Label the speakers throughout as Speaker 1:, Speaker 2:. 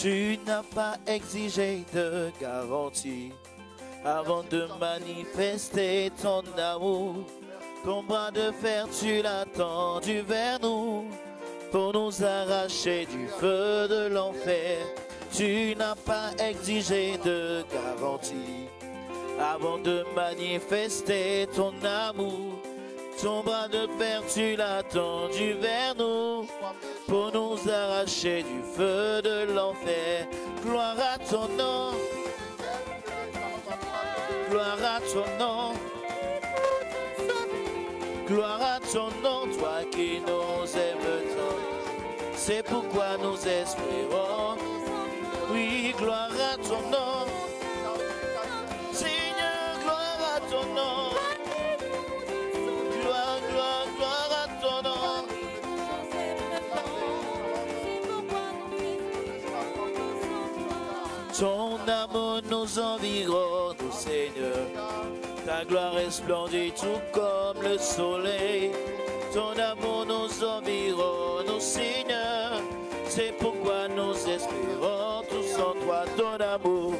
Speaker 1: Tu n'as pas exigé de garantie avant de manifester ton amour. Ton bras de fer, tu l'as tendu vers nous pour nous arracher du feu de l'enfer. Tu n'as pas exigé de garantie avant de manifester ton amour. Ton bras de fer, tu l'as tendu vers nous pour nous arracher du feu de l'enfer. Gloire à ton nom, gloire à ton nom, gloire à ton nom, toi qui nous aimes tant. C'est pourquoi nous espérons. Oui, gloire à ton nom, Seigneur, gloire à ton nom. Gloire, gloire, gloire à ton nom. Ton amour nous environne, Seigneur. Ta gloire resplendit tout comme le soleil. Ton amour nous environne, Seigneur. C'est pourquoi nous espérons tous en toi, ton amour.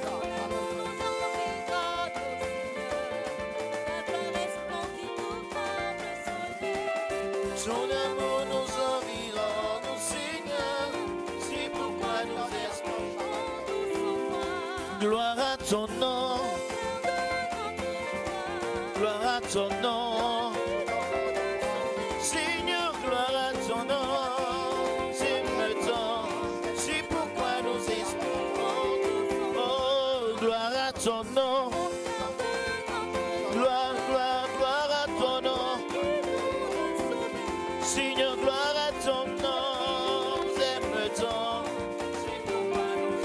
Speaker 1: Ton amour nous environne, Seigneur. C'est pourquoi nous espérons. Gloire à ton nom. Gloire à ton nom. Seigneur, gloire à ton nom. C'est le temps. C'est pourquoi nous espérons. Oh, gloire à ton nom. Gloire, gloire, gloire à ton nom. Seigneur, gloire à ton nom. C'est le temps. C'est pourquoi nous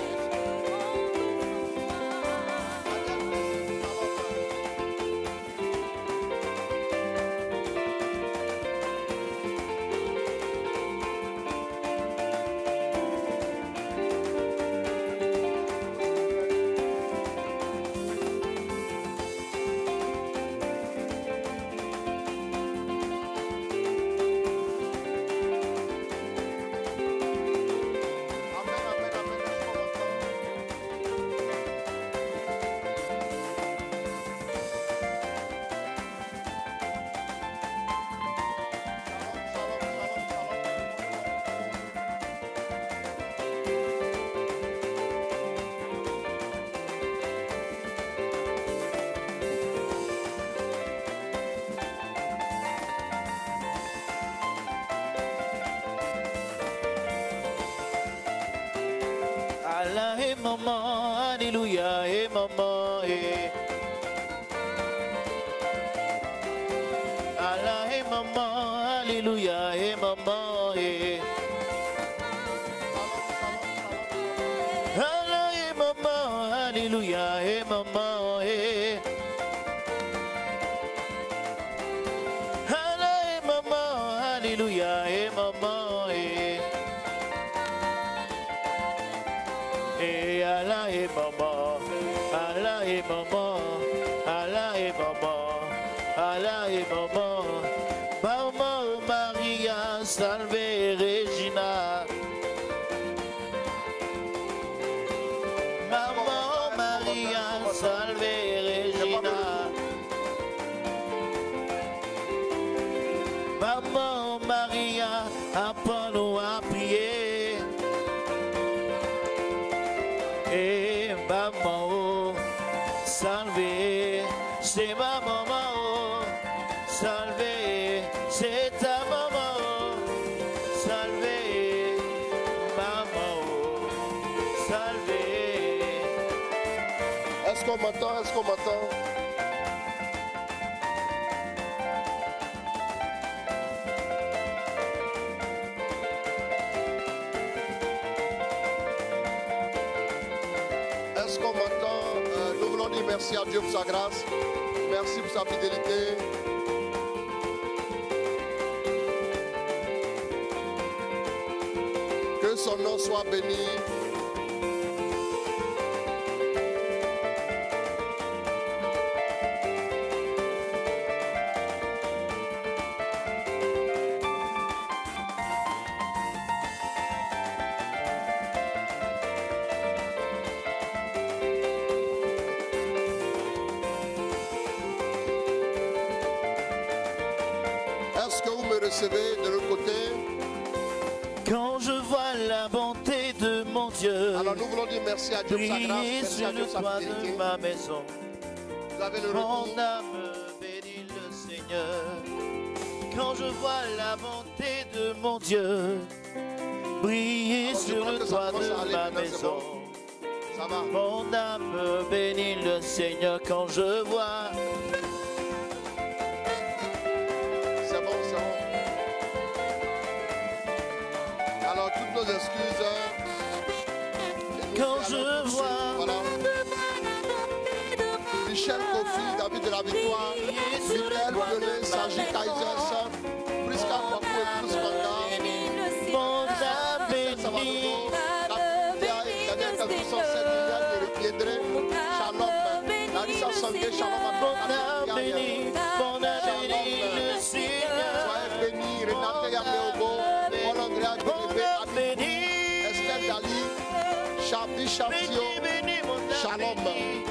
Speaker 1: Allah et maman, alléluia et maman et Allah et maman, alléluia et maman et Allah et maman, alléluia et maman et Allah et maman, alléluia et maman et Allah et maman, Allah et maman, Allah et maman, Allah et maman, Maman Maria, salve Regina. Maman Maria, salve Regina. Maman Maria, apprends-nous à prier. Et maman, oh, salve, c'est ma maman, oh, salve, c'est ta maman, oh, salve, maman, oh, salve.
Speaker 2: Est-ce qu'on m'entend? Est-ce qu'on m'entend? Est-ce qu'on m'entend? Nous voulons dire merci à Dieu pour sa grâce. Merci pour sa fidélité. Que son nom soit béni. recevez de l'autre côté.
Speaker 1: Quand je vois la bonté de mon Dieu,
Speaker 2: Alors nous voulons dire merci à Dieu pour sa grâce,
Speaker 1: briller
Speaker 2: merci
Speaker 1: sur
Speaker 2: à Dieu
Speaker 1: le
Speaker 2: pour sa
Speaker 1: toit
Speaker 2: fidélité.
Speaker 1: de ma maison,
Speaker 2: Vous avez le
Speaker 1: mon
Speaker 2: retour.
Speaker 1: âme bénit le Seigneur. Quand je vois la bonté de mon Dieu, briller
Speaker 2: Alors, je
Speaker 1: sur
Speaker 2: crois
Speaker 1: le
Speaker 2: que ça
Speaker 1: toit
Speaker 2: commence à
Speaker 1: de
Speaker 2: aller
Speaker 1: ma
Speaker 2: maintenant, c'est
Speaker 1: maison.
Speaker 2: bon. Ça va.
Speaker 1: Mon âme bénit le Seigneur quand je vois.
Speaker 2: C'est bon, c'est bon. Alors toutes nos excuses. Et nous
Speaker 1: Quand
Speaker 2: allons
Speaker 1: je
Speaker 2: poursuivre.
Speaker 1: vois.
Speaker 2: Voilà. Michel Kofi, David de la Victoire, Michael Pelé, Saji Kaisers, Priska Kwaku et Plus Manga,
Speaker 1: Mon âme
Speaker 2: Michel Savadogo, Daniel Kavuson, Liliane, Eric Liedré, Shalom, Larissa Sangé, Shalom à
Speaker 1: Mon
Speaker 2: toi,
Speaker 1: âme bénit, mon âme bénit le Seigneur.
Speaker 2: soyez bénis, Renate Yameogo, Paul Andrea
Speaker 1: Mon
Speaker 2: Denebe,
Speaker 1: âme bénit,
Speaker 2: Esther Dali, Chabi Chaptio,
Speaker 1: bénis, bénis, mon âme
Speaker 2: Shalom.
Speaker 1: bénit,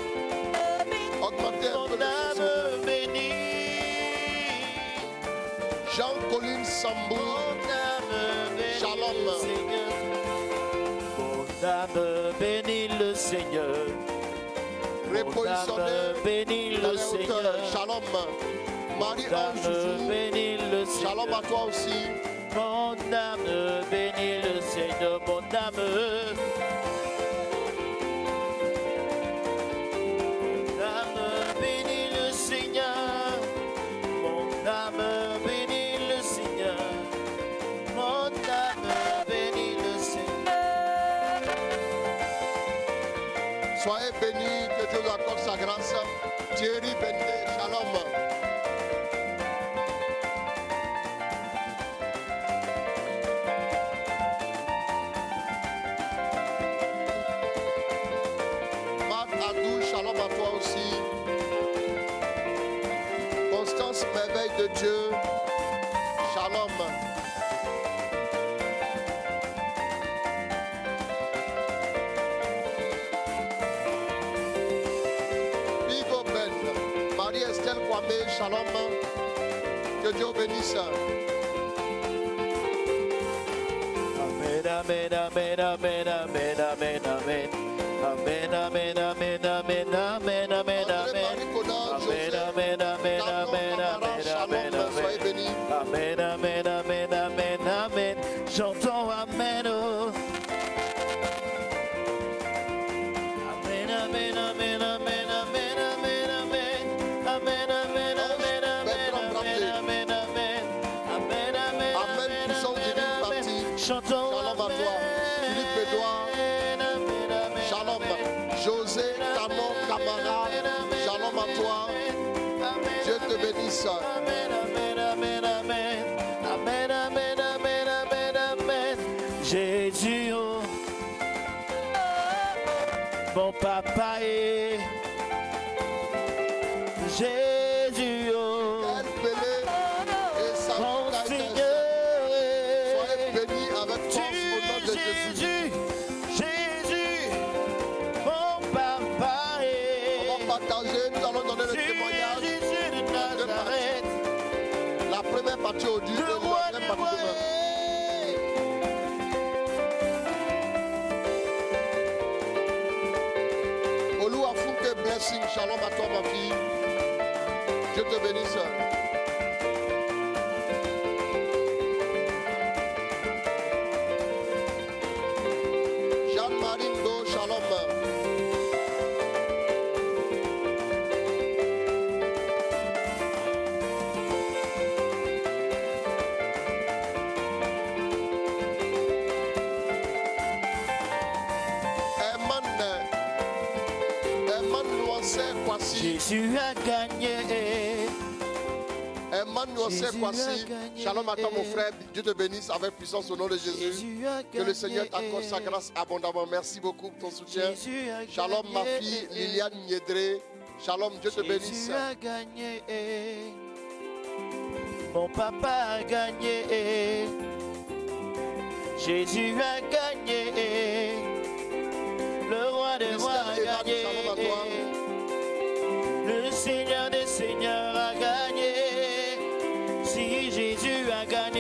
Speaker 2: Augmentez un peu
Speaker 1: mon
Speaker 2: le son.
Speaker 1: âme bénit,
Speaker 2: Jean-Colin Sambou,
Speaker 1: mon âme bénit
Speaker 2: Shalom.
Speaker 1: le Seigneur. Mon âme bénit le Seigneur. Mon
Speaker 2: repositionné
Speaker 1: âme bénit
Speaker 2: dans
Speaker 1: le
Speaker 2: les hauteurs.
Speaker 1: Seigneur.
Speaker 2: Shalom.
Speaker 1: Mon
Speaker 2: Marie-Ange
Speaker 1: âme
Speaker 2: Joujou,
Speaker 1: bénit le
Speaker 2: Shalom à
Speaker 1: Seigneur.
Speaker 2: toi aussi.
Speaker 1: Mon âme bénit le Seigneur. Mon âme. Mon âme bénit le Seigneur. Mon âme bénit le Seigneur. Mon âme bénit le Seigneur.
Speaker 2: Soyez bénis, que Dieu vous accorde sa grâce. Thierry Bendé, Shalom. Marc Adou, Shalom à toi aussi. Constance, merveille de Dieu, Shalom. Bigo Ben, Marie-Estelle Kwame, Shalom. Que Dieu bénisse.
Speaker 1: Amen, amen, amen, amen, amen, amen, amen. Amen, amen, amen, amen, amen, amen,
Speaker 2: André
Speaker 1: amen.
Speaker 2: Marie Conan, José,
Speaker 1: Amen, amen, amen,
Speaker 2: Canon,
Speaker 1: amen,
Speaker 2: Camara,
Speaker 1: amen,
Speaker 2: Shalom. Soyez
Speaker 1: amen.
Speaker 2: bénis.
Speaker 1: Amen, amen, amen, amen, amen. J'entends amen, oh. Amen, amen, amen, amen, amen, amen, amen. Amen, amen, amen, amen, amen, amen, amen. Amen, amen,
Speaker 2: Amen, puissance divine
Speaker 1: amen.
Speaker 2: partie.
Speaker 1: Chantons
Speaker 2: Shalom à toi. Philippe Edouard. Shalom. José, Canon, Camara, Shalom à toi. Dieu te bénisse.
Speaker 1: Amen, amen, amen, amen. Amen, amen, amen, amen, amen. Jésus, oh, mon papa est Jésus, oh,
Speaker 2: Michael Pelé et Samuel
Speaker 1: mon
Speaker 2: Kaisers.
Speaker 1: Seigneur
Speaker 2: Soyez
Speaker 1: est
Speaker 2: bénis avec force au nom de Jésus.
Speaker 1: Jésus, mon papa
Speaker 2: On va
Speaker 1: est
Speaker 2: partager, nous allons donner le témoignage.
Speaker 1: Jésus de Nazareth,
Speaker 2: La première partie aujourd'hui,
Speaker 1: le
Speaker 2: et
Speaker 1: roi
Speaker 2: la
Speaker 1: des
Speaker 2: deuxième
Speaker 1: rois.
Speaker 2: partie demain. Oluwafunke blessing, shalom à toi ma fille. Dieu te bénisse. Jeanne-Marie Ndo, shalom. Eman nuancé Kwasi.
Speaker 1: Jésus a gagné.
Speaker 2: Eman nuancé
Speaker 1: Jésus
Speaker 2: Kwasi.
Speaker 1: a gagné.
Speaker 2: Shalom à toi mon frère. Dieu te bénisse avec puissance au nom de Jésus.
Speaker 1: Jésus a
Speaker 2: Que le Seigneur
Speaker 1: gagné.
Speaker 2: t'accorde sa grâce abondamment. Merci beaucoup pour ton soutien.
Speaker 1: Jésus a
Speaker 2: Shalom ma
Speaker 1: gagné.
Speaker 2: fille Liliane Niedré. Shalom, Dieu te bénisse.
Speaker 1: Jésus a gagné. Mon papa a gagné. Jésus a gagné. Le roi des rois a
Speaker 2: Christelle Evan,
Speaker 1: gagné.
Speaker 2: shalom à toi.
Speaker 1: Le Seigneur des seigneurs a gagné. Si Jésus a gagné.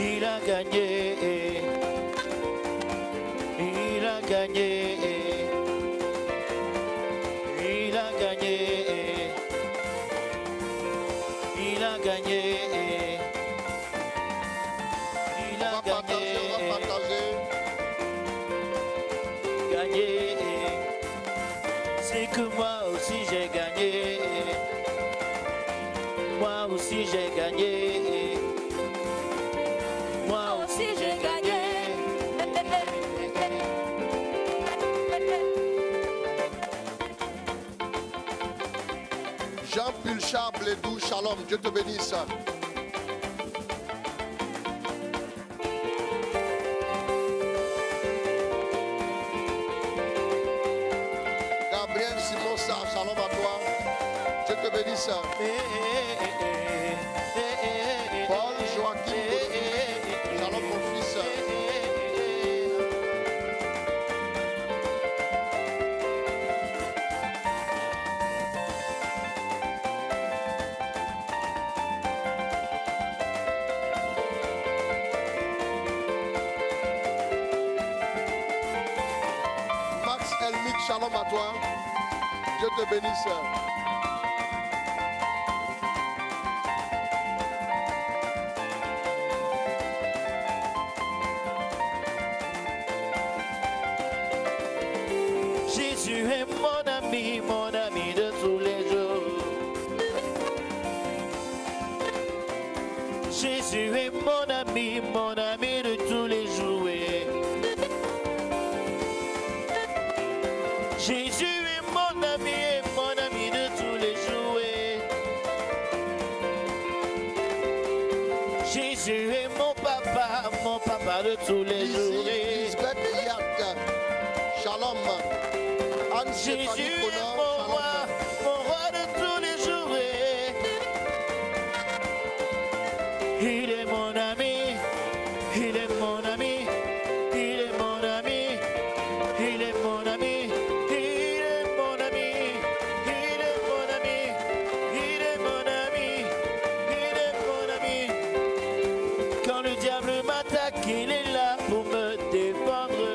Speaker 1: il a gagné, il a gagné, il a gagné, il a gagné, il a gagné, gagné, c'est que moi aussi j'ai gagné, moi aussi j'ai gagné. Moi aussi j'ai gagné.
Speaker 2: Jean Pulchard Blédou, shalom, Dieu te bénisse. Gabriel Simon Sarr, shalom à toi. Dieu te bénisse. Paul Joachim Bouddou, shalom mon fils. Max Elmic, shalom à toi. Dieu te bénisse.
Speaker 1: Jésus est mon ami de tous les jours. Jésus est mon ami de tous les jours. Jésus est mon ami de tous les jours. Jésus est mon papa de tous les jours.
Speaker 2: Shalom.
Speaker 1: Jésus est mon roi de tous les jours. Il est mon ami, il est mon ami, il est mon ami, il est mon ami, il est mon ami, il est mon ami, il est mon ami, il est mon ami. Quand le diable m'attaque, il est là pour me défendre.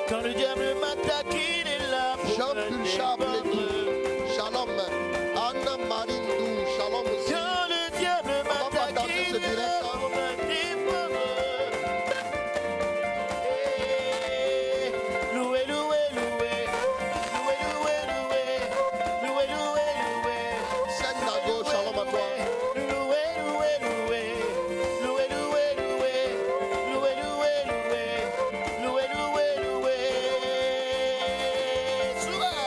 Speaker 1: Quand le diable m'attaque, il est là pour me défendre.
Speaker 2: Shalom. Anna Marindou, shalom aussi.
Speaker 1: Quand le diable m'attaque, il est là pour me défendre. Loué, loué, loué, loué, loué, loué, loué, loué, loué.
Speaker 2: Sendago, shalom à toi.
Speaker 1: Loué, loué, loué, loué, loué, loué, loué, loué, loué, loué, loué, loué. Souvent.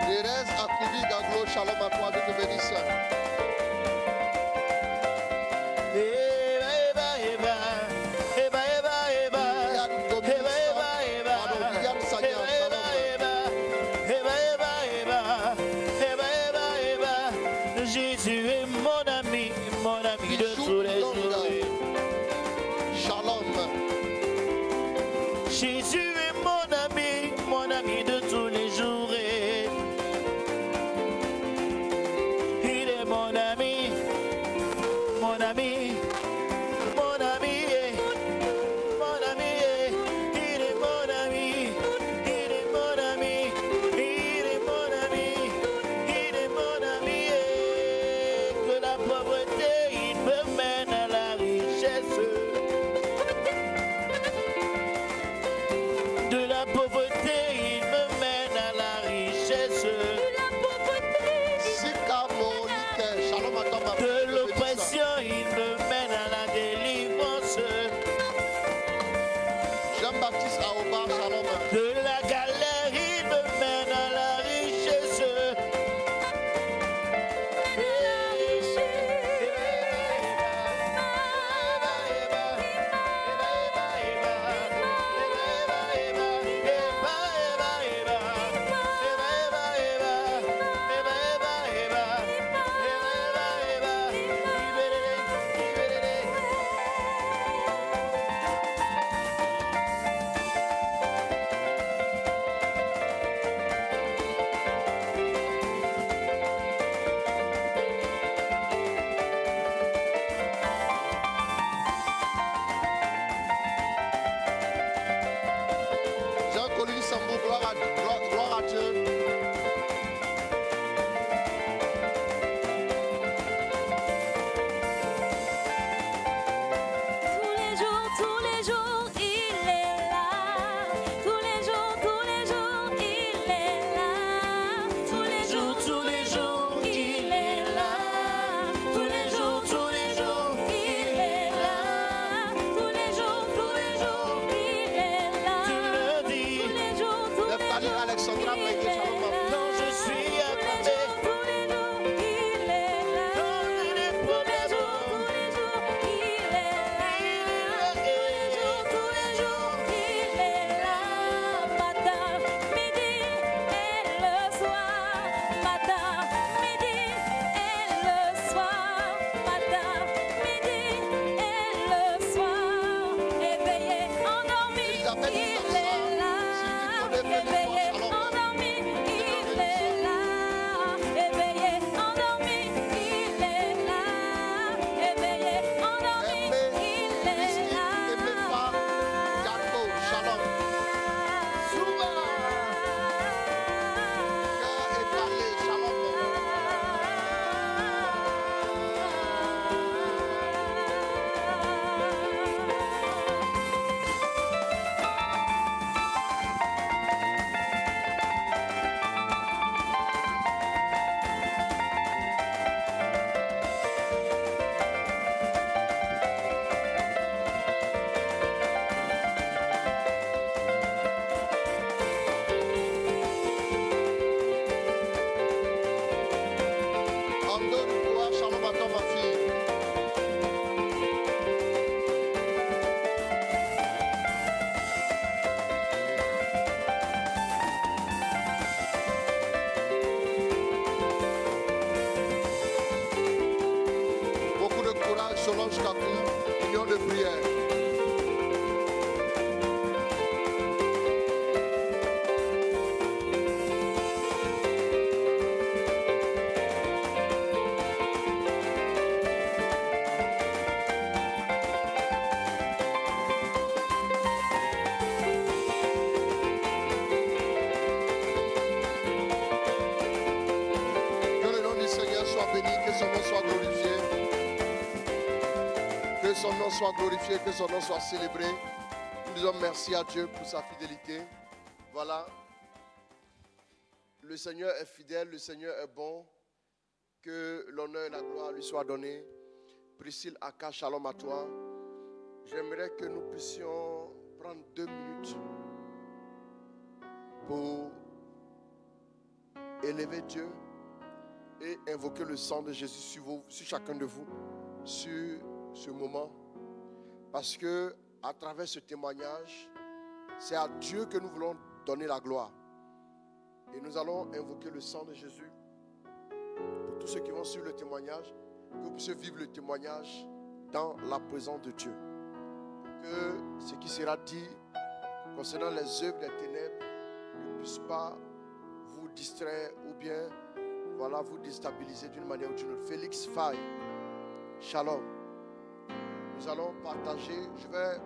Speaker 2: Thérèse Akoubi Gaglo, shalom à toi, Dieu te bénisse.
Speaker 1: Jésus est mon ami de tous les jours.
Speaker 2: Shalom.
Speaker 1: Jésus est mon ami de tous les jours. Il est mon ami, mon ami, mon ami, mon ami. Il est mon ami, il est mon ami, il est mon ami, il est mon ami. Que la pauvreté, il me mène à la richesse. De la pauvreté, il me
Speaker 2: Gloire à Dieu.
Speaker 3: Tous les jours, il est là. Tous les jours, il est là. Tous les jours, il est là. Tous les jours, il est là. Tous les jours, il est là.
Speaker 1: Tu le dis.
Speaker 3: Tous les jours,
Speaker 2: Lève-toi, Alexandra, priez, shalom, maman.
Speaker 1: Quand je suis accordé.
Speaker 3: tous les jours, il est là.
Speaker 1: Quand j'ai des problèmes.
Speaker 3: Tous les jours, il est là. Tous les jours, il est là. Matin, midi et le soir. Matin, midi et le soir. Matin, midi et le soir. Éveillé, endormi, il est là. Éveillé, endormi, il est là. Éveillé, endormi, il est là. Éveillé, endormi, il est là.
Speaker 2: Jacob, shalom. Cœur étalé, shalom. En deux de gloire, shalom à toi, ma fille. Beaucoup de courage, Solange Kakou, union de prière. Que le nom du Seigneur soit béni, que son nom soit glorifié. Que son nom soit glorifié, que son nom soit célébré. Nous disons merci à Dieu pour sa fidélité. Voilà. Le Seigneur est fidèle, le Seigneur est bon. Que l'honneur et la gloire lui soient donnés. Priscille Aka, shalom à toi. J'aimerais que nous puissions prendre 2 minutes pour élever Dieu et invoquer le sang de Jésus sur chacun de vous, sur ce moment. Parce que à travers ce témoignage, c'est à Dieu que nous voulons donner la gloire. Et nous allons invoquer le sang de Jésus pour tous ceux qui vont suivre le témoignage, que vous puissiez vivre le témoignage dans la présence de Dieu. Pour que ce qui sera dit concernant les œuvres des ténèbres ne puisse pas vous distraire ou bien voilà, vous déstabiliser d'une manière ou d'une autre. Félix Faye, shalom. Nous allons partager, je vais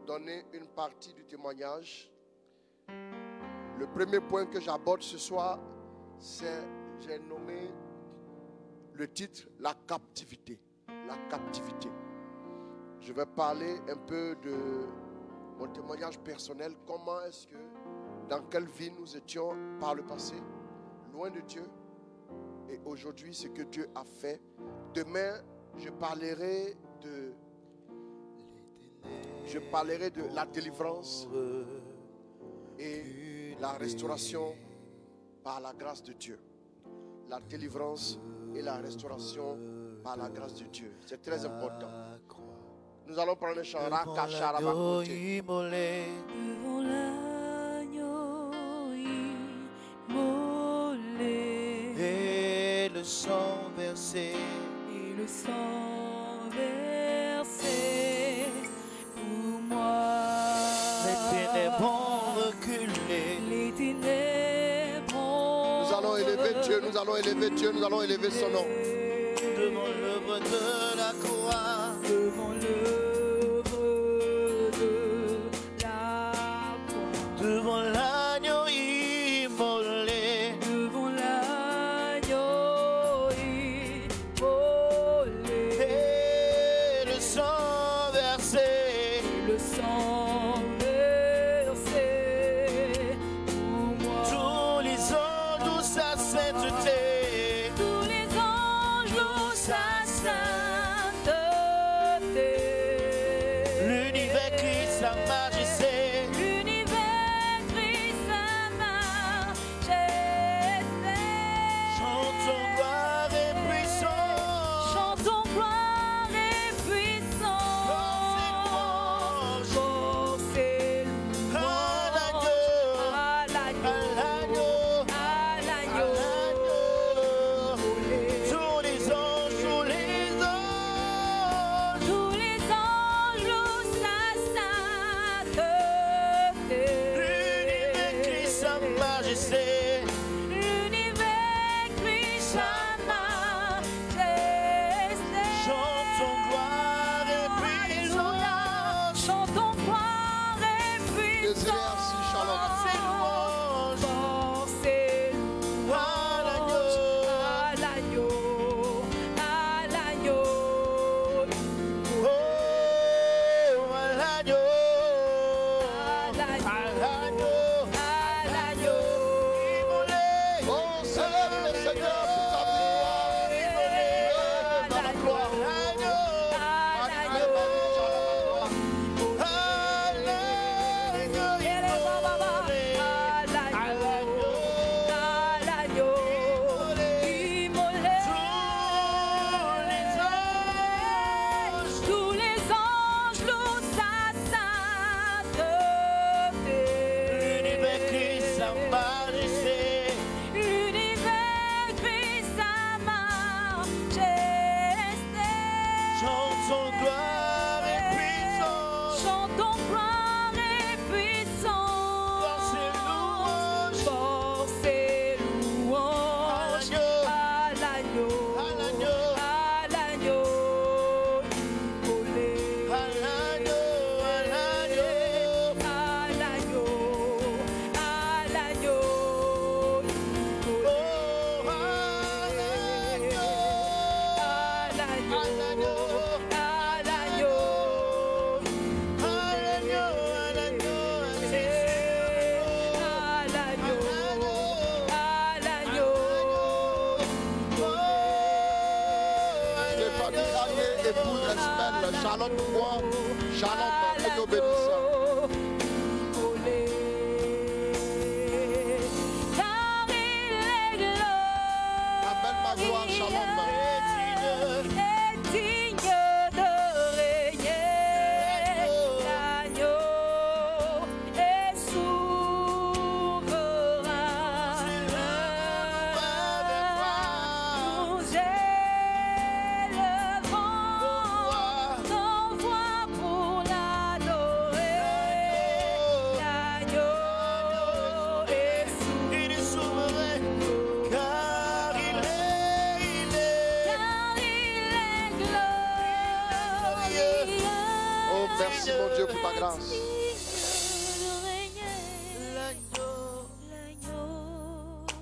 Speaker 2: donner une partie du témoignage. Le premier point que j'aborde ce soir, c'est, j'ai nommé le titre, la captivité. La captivité. Je vais parler un peu de mon témoignage personnel. Comment est-ce que, dans quelle vie nous étions par le passé, loin de Dieu. Et aujourd'hui, ce que Dieu a fait. Demain, je parlerai de la délivrance et la restauration par la grâce de Dieu. La délivrance et la restauration par la grâce de Dieu. C'est très important. Nous allons prendre un chant.
Speaker 1: Devant l'agneau immolé,
Speaker 3: Devant l'agneau immolé
Speaker 1: et le sang versé,
Speaker 3: et le sang versé pour moi.
Speaker 1: les ténèbres ont reculé.
Speaker 3: Les ténèbres ont
Speaker 2: Nous allons élever Dieu, nous allons élever Dieu, nous allons élever son nom.
Speaker 1: Devant l'œuvre de la croix,
Speaker 3: devant l'œuvre de la croix.
Speaker 1: devant l'agneau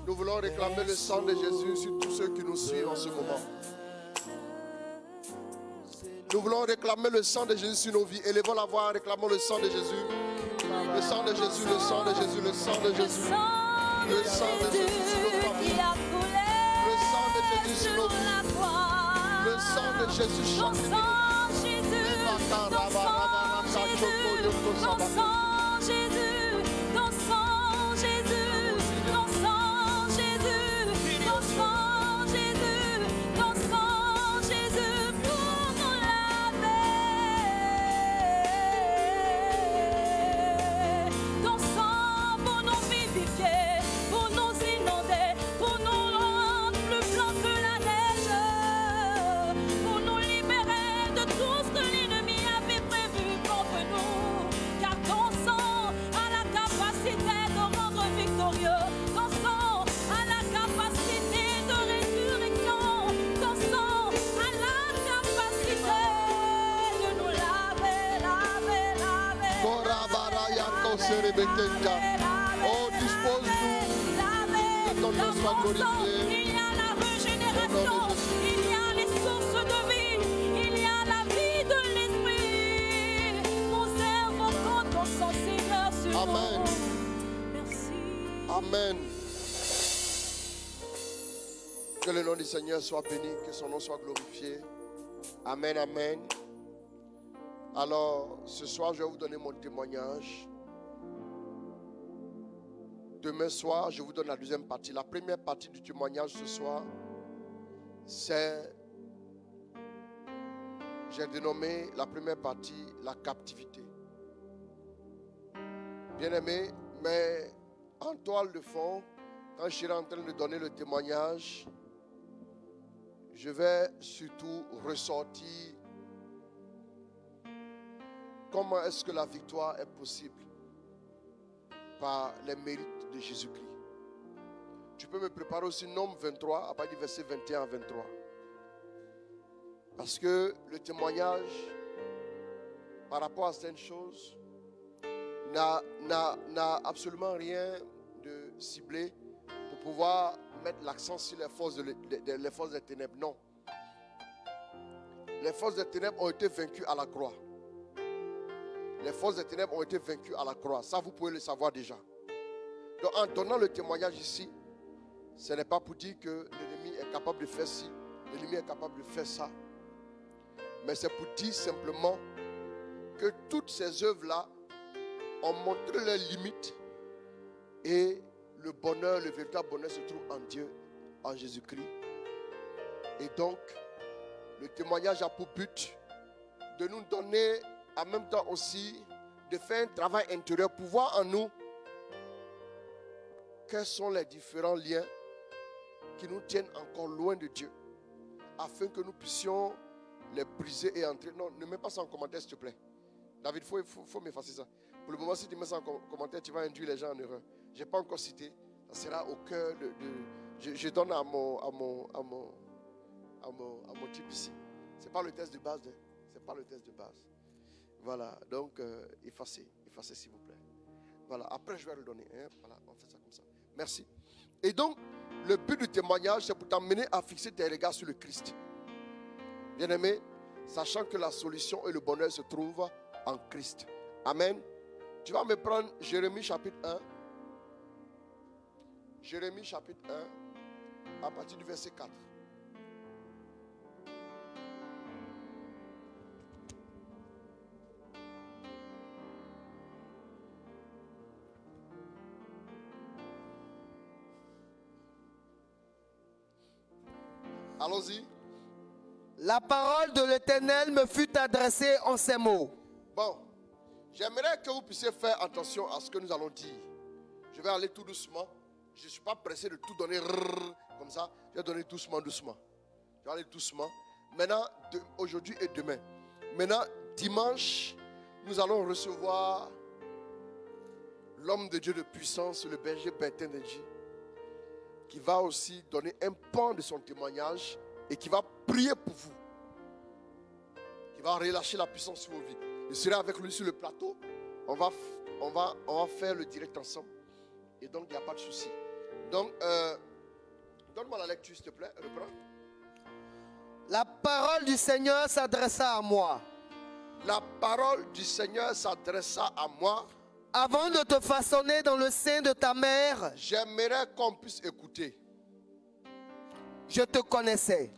Speaker 2: Nous voulons réclamer le sang de Jésus sur tous ceux qui nous suivent en ce moment. Nous voulons réclamer le sang de Jésus sur nos vies. Élevons la voix, réclamons le sang de Jésus. Le sang de Jésus, le sang de Jésus, le sang de Jésus. Le sang de Jésus sur nos familles. Le sang de Jésus sur nos vies. Le sang de Jésus chaque minute. Oh, dispose-nous que ton nom soit glorifié.
Speaker 3: Il y a la régénération, il y a les sources de vie, il y a la vie de l'esprit. Mon cerveau compte ton sang, Seigneur, sur
Speaker 2: Amen.
Speaker 3: nous. Merci.
Speaker 2: Amen. Que le nom du Seigneur soit béni, que son nom soit glorifié. Amen, amen. Alors, ce soir, je vais vous donner mon témoignage. Demain soir, je vous donne la deuxième partie. La première partie du témoignage ce soir, c'est, j'ai dénommé la première partie la captivité. Bien aimé, mais en toile de fond, quand je serai en train de donner le témoignage, je vais surtout ressortir comment est-ce que la victoire est possible par les mérites de Jésus-Christ. Tu peux me préparer aussi Nombre 23, à partir du verset 21 à 23. Parce que le témoignage par rapport à certaines choses n'a absolument rien de ciblé pour pouvoir mettre l'accent sur les forces des ténèbres. Non. Les forces des ténèbres ont été vaincues à la croix. Les forces des ténèbres ont été vaincues à la croix. Ça, vous pouvez le savoir déjà. Donc, en donnant le témoignage ici, ce n'est pas pour dire que l'ennemi est capable de faire ci, l'ennemi est capable de faire ça. Mais c'est pour dire simplement que toutes ces œuvres-là ont montré leurs limites et le bonheur, le véritable bonheur se trouve en Dieu, en Jésus-Christ. Et donc, le témoignage a pour but de nous donner en même temps aussi de faire un travail intérieur pour voir en nous quels sont les différents liens qui nous tiennent encore loin de Dieu, afin que nous puissions les briser et entrer. Non, ne mets pas ça en commentaire s'il te plaît. David, il faut m'effacer ça. Pour le moment, si tu mets ça en commentaire, tu vas induire les gens en erreur. Je n'ai pas encore cité. Ça sera au cœur de je donne à mon type ici. Ce n'est pas le test de base. C'est pas le test de base. Voilà, donc effacez s'il vous plaît. Voilà, après je vais le donner. Hein? Voilà, on fait ça comme ça. Merci. Et donc, le but du témoignage, c'est pour t'amener à fixer tes regards sur le Christ. Bien-aimé, sachant que la solution et le bonheur se trouvent en Christ. Amen. Tu vas me prendre Jérémie chapitre 1. Jérémie chapitre 1, à partir du verset 4. Allons-y.
Speaker 4: La parole de l'Éternel me fut adressée en ces mots.
Speaker 2: Bon, j'aimerais que vous puissiez faire attention à ce que nous allons dire. Je vais aller tout doucement. Je ne suis pas pressé de tout donner comme ça. Je vais donner doucement. Je vais aller doucement. Maintenant, aujourd'hui et demain. Maintenant, dimanche, nous allons recevoir l'homme de Dieu de puissance, le berger Bertin Ndji, qui va aussi donner un pan de son témoignage et qui va prier pour vous. Qui va relâcher la puissance sur vos vies. Je serai avec lui sur le plateau. On va faire le direct ensemble. Et donc, il n'y a pas de souci. Donc, donne-moi la lecture, s'il te plaît. Reprends.
Speaker 4: La parole du Seigneur s'adressa à moi.
Speaker 2: La parole du Seigneur s'adressa à moi.
Speaker 4: Avant de te façonner dans le sein de ta mère,
Speaker 2: j'aimerais qu'on puisse écouter.
Speaker 4: Je te connaissais.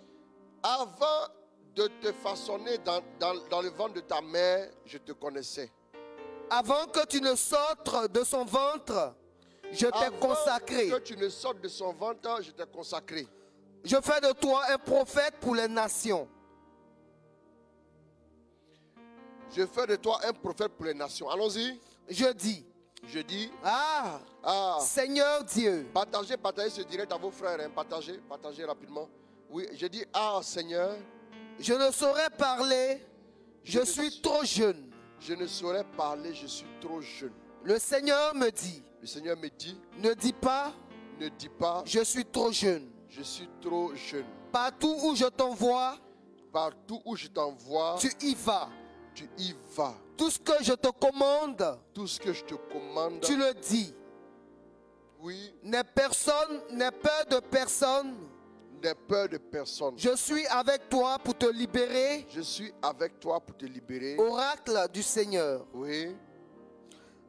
Speaker 2: Avant de te façonner dans le ventre de ta mère, je te connaissais.
Speaker 4: Avant que tu ne sortes de son ventre, je t'ai consacré.
Speaker 2: Avant que tu ne sortes de son ventre, je t'ai consacré.
Speaker 4: Je fais de toi un prophète pour les nations.
Speaker 2: Je fais de toi un prophète pour les nations. Allons-y.
Speaker 4: Je dis. Seigneur Dieu.
Speaker 2: Partagez ce direct à vos frères. Hein. Partagez rapidement. Oui, je dis, Seigneur.
Speaker 4: Je ne saurais parler. Je suis trop jeune.
Speaker 2: Je ne saurais parler, je suis trop jeune.
Speaker 4: Le Seigneur me dit.
Speaker 2: Le Seigneur me dit.
Speaker 4: Ne dis pas.
Speaker 2: Ne dis pas.
Speaker 4: Je suis trop jeune.
Speaker 2: Je suis trop jeune.
Speaker 4: Partout où je t'envoie.
Speaker 2: Partout où je t'envoie.
Speaker 4: Tu y vas.
Speaker 2: Tu y vas.
Speaker 4: Tout ce que je te commande.
Speaker 2: Tout ce que je te commande.
Speaker 4: Tu le dis.
Speaker 2: Oui.
Speaker 4: N'aie peur de personne.
Speaker 2: N'aie peur de personne.
Speaker 4: Je suis avec toi pour te libérer.
Speaker 2: Je suis avec toi pour te libérer.
Speaker 4: Oracle du Seigneur.
Speaker 2: Oui.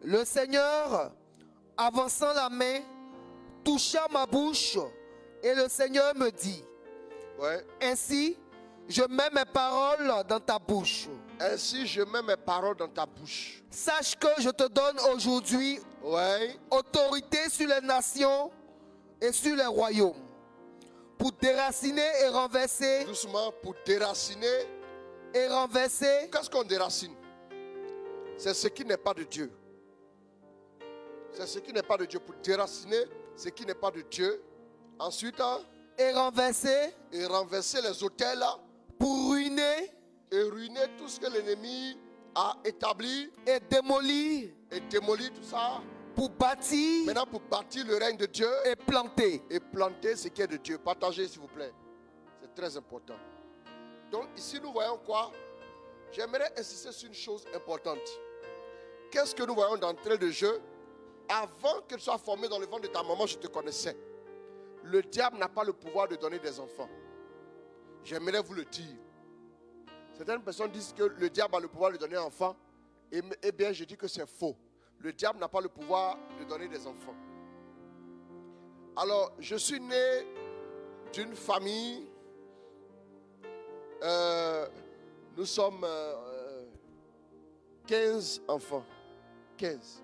Speaker 4: Le Seigneur, avançant la main, toucha ma bouche et le Seigneur me dit.
Speaker 2: Ouais.
Speaker 4: Ainsi, je mets mes paroles dans ta bouche.
Speaker 2: Ainsi, je mets mes paroles dans ta bouche.
Speaker 4: Sache que je te donne aujourd'hui autorité sur les nations et sur les royaumes. Pour déraciner et renverser.
Speaker 2: Doucement, pour déraciner
Speaker 4: et renverser.
Speaker 2: Qu'est-ce qu'on déracine? C'est ce qui n'est pas de Dieu. c'est ce qui n'est pas de Dieu. Pour déraciner ce qui n'est pas de Dieu. Ensuite,
Speaker 4: et renverser
Speaker 2: les autels
Speaker 4: pour ruiner
Speaker 2: et ruiner tout ce que l'ennemi a établi
Speaker 4: et démolir
Speaker 2: et démolir tout ça.
Speaker 4: pour bâtir
Speaker 2: Maintenant, pour bâtir le règne de Dieu
Speaker 4: et planter.
Speaker 2: et planter ce qui est de Dieu. Partagez, s'il vous plaît. C'est très important. Donc, ici, nous voyons quoi? J'aimerais insister sur une chose importante. Qu'est-ce que nous voyons d'entrée de jeu? Avant que tu sois formé dans le ventre de ta maman, je te connaissais. Le diable n'a pas le pouvoir de donner des enfants. J'aimerais vous le dire. Certaines personnes disent que le diable a le pouvoir de donner un enfant. Eh bien, je dis que c'est faux. Le diable n'a pas le pouvoir de donner des enfants. Alors, je suis né d'une famille. Nous sommes 15 enfants. 15.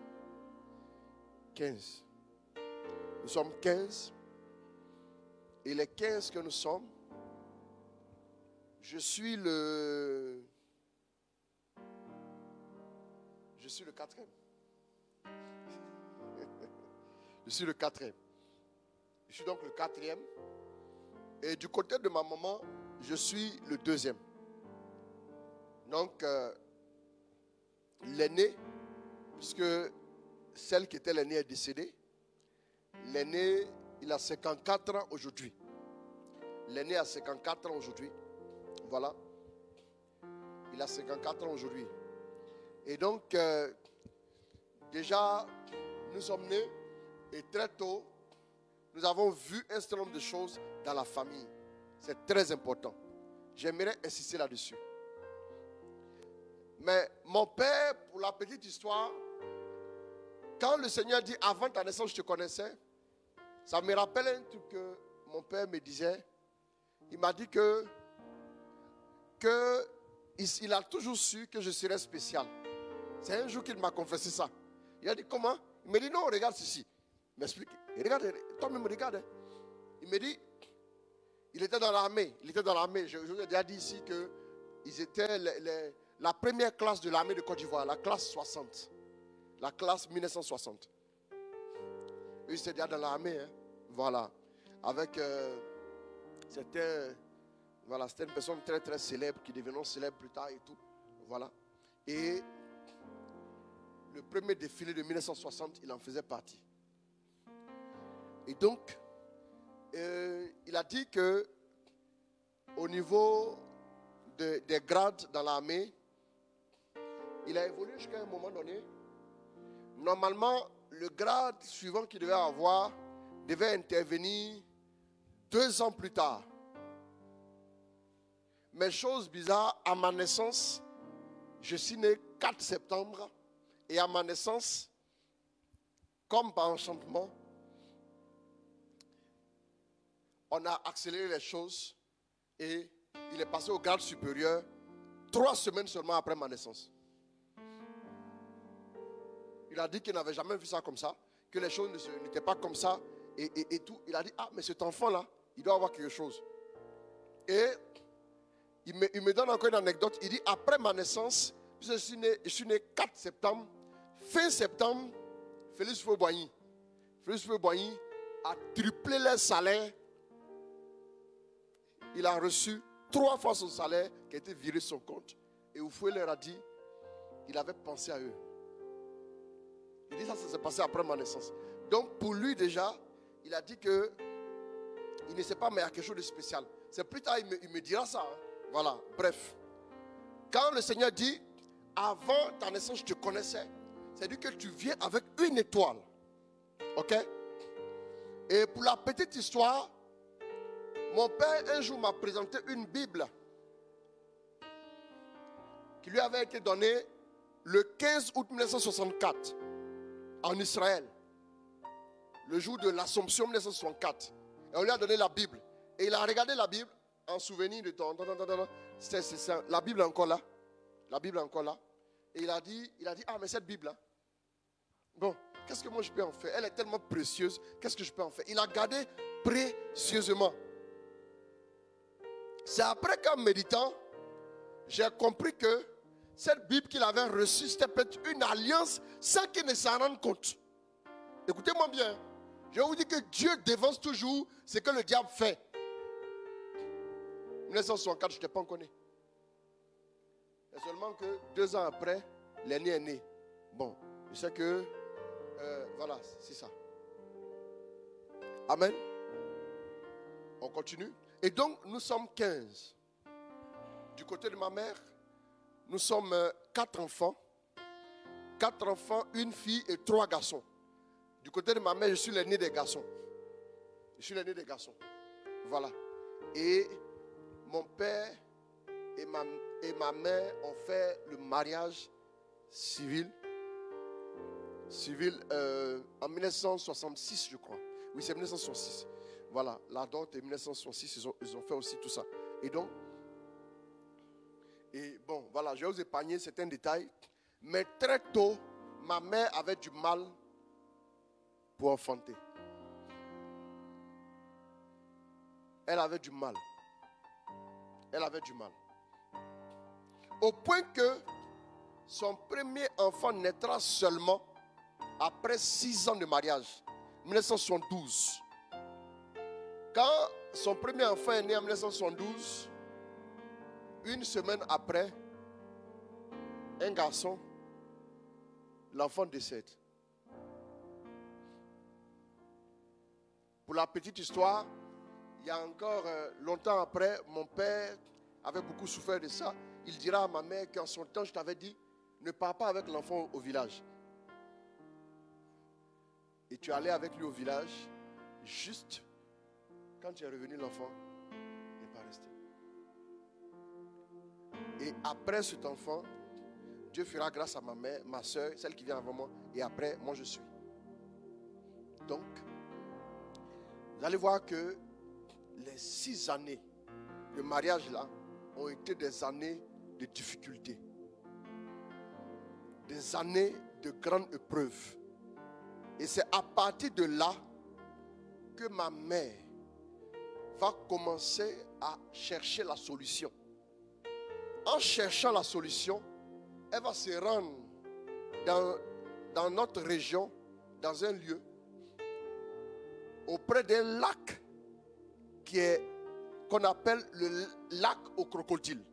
Speaker 2: Nous sommes 15. Et les 15 que nous sommes, je suis le quatrième. Je suis le quatrième. Je suis donc le quatrième. Et du côté de ma maman, je suis le deuxième. Donc, l'aîné, puisque celle qui était l'aînée est décédée, l'aîné, il a 54 ans aujourd'hui. L'aîné a 54 ans aujourd'hui. Voilà. Il a 54 ans aujourd'hui. Et donc, déjà, nous sommes nés et très tôt, nous avons vu un certain nombre de choses dans la famille. C'est très important. J'aimerais insister là-dessus. Mais mon père, pour la petite histoire, quand le Seigneur dit avant ta naissance, je te connaissais, ça me rappelle un truc que mon père me disait. Il m'a dit que il a toujours su que je serais spécial. C'est un jour qu'il m'a confessé ça. Il a dit comment? Il m'a dit non, regarde ceci. Il m'explique. Regarde, toi-même regarde. Il me dit, il était dans l'armée. Il était dans l'armée. Je vous ai déjà dit ici que ils étaient la première classe de l'armée de Côte d'Ivoire, la classe 60. La classe 1960. Eux, c'était déjà dans l'armée. Hein. Voilà. Avec, c'était une personne très très célèbre qui devenait célèbre plus tard et tout. Voilà. Et le premier défilé de 1960, il en faisait partie. Et donc, il a dit que au niveau des grades dans l'armée, il a évolué jusqu'à un moment donné. Normalement, le grade suivant qu'il devait avoir devait intervenir 2 ans plus tard. Mais chose bizarre, à ma naissance, je suis né 4 septembre et à ma naissance, comme par enchantement, on a accéléré les choses et il est passé au grade supérieur 3 semaines seulement après ma naissance. Il a dit qu'il n'avait jamais vu ça comme ça, que les choses n'étaient pas comme ça et tout. Il a dit, ah, mais cet enfant-là, il doit avoir quelque chose. Et il me donne encore une anecdote. Il dit, après ma naissance, je suis né 4 septembre, fin septembre, Félix Fouboigny a triplé leur salaire. Il a reçu 3 fois son salaire qui a été viré sur son compte. Et Oufoué leur a dit, il avait pensé à eux. Il dit ça s'est passé après ma naissance. Donc pour lui déjà, il a dit que il ne sait pas, mais il y a quelque chose de spécial. C'est plus tard, il me dira ça. Hein. Voilà, bref. Quand le Seigneur dit, avant ta naissance, je te connaissais, c'est-à-dire que tu viens avec une étoile. Ok? Et pour la petite histoire, mon père un jour m'a présenté une Bible qui lui avait été donnée le 15 août 1964 en Israël. Le jour de l'Assomption 1964. Et on lui a donné la Bible. Et il a regardé la Bible en souvenir de ton. La Bible est encore là. La Bible est encore là. Et il a dit, ah mais cette Bible là, bon, qu'est-ce que moi je peux en faire? Elle est tellement précieuse, qu'est-ce que je peux en faire? Il a gardé précieusement. C'est après qu'en méditant, j'ai compris que cette Bible qu'il avait reçue, c'était peut-être une alliance sans qu'il ne s'en rende compte. Écoutez-moi bien. Je vais vous dire que Dieu dévance toujours ce que le diable fait. 1964, je n'étais pas encore né. C'est seulement que 2 ans après, l'aîné est né. Bon, je sais que, voilà, c'est ça. Amen. On continue. Et donc, nous sommes 15. Du côté de ma mère, nous sommes 4 enfants. 4 enfants, 1 fille et 3 garçons. Du côté de ma mère, je suis l'aîné des garçons. Je suis l'aîné des garçons. Voilà. Et mon père et ma mère ont fait le mariage civil. En 1966, je crois. Oui, c'est 1966. Voilà, la dot est 1966, ils ont fait aussi tout ça. Et donc, bon, voilà, je vais vous épargner certains détails. Mais très tôt, ma mère avait du mal pour enfanter. Elle avait du mal. Elle avait du mal. Au point que son premier enfant naîtra seulement après 6 ans de mariage, 1972. Quand son premier enfant est né en 1972, 1 semaine après, un garçon, l'enfant décède. Pour la petite histoire, il y a encore longtemps après, mon père avait beaucoup souffert de ça. Il dira à ma mère qu'en son temps, je t'avais dit, ne pars pas avec l'enfant au village. Et tu allais avec lui au village, juste quand tu es revenu, l'enfant n'est pas resté. Et après cet enfant, Dieu fera grâce à ma mère, ma soeur, celle qui vient avant moi, et après, moi je suis. Donc, vous allez voir que les 6 années de mariage là ont été des années de difficultés, des années de grandes épreuves. Et c'est à partir de là que ma mère va commencer à chercher la solution. En cherchant la solution, elle va se rendre dans notre région, dans un lieu, auprès d'un lac qu'on appelle le lac au crocodile.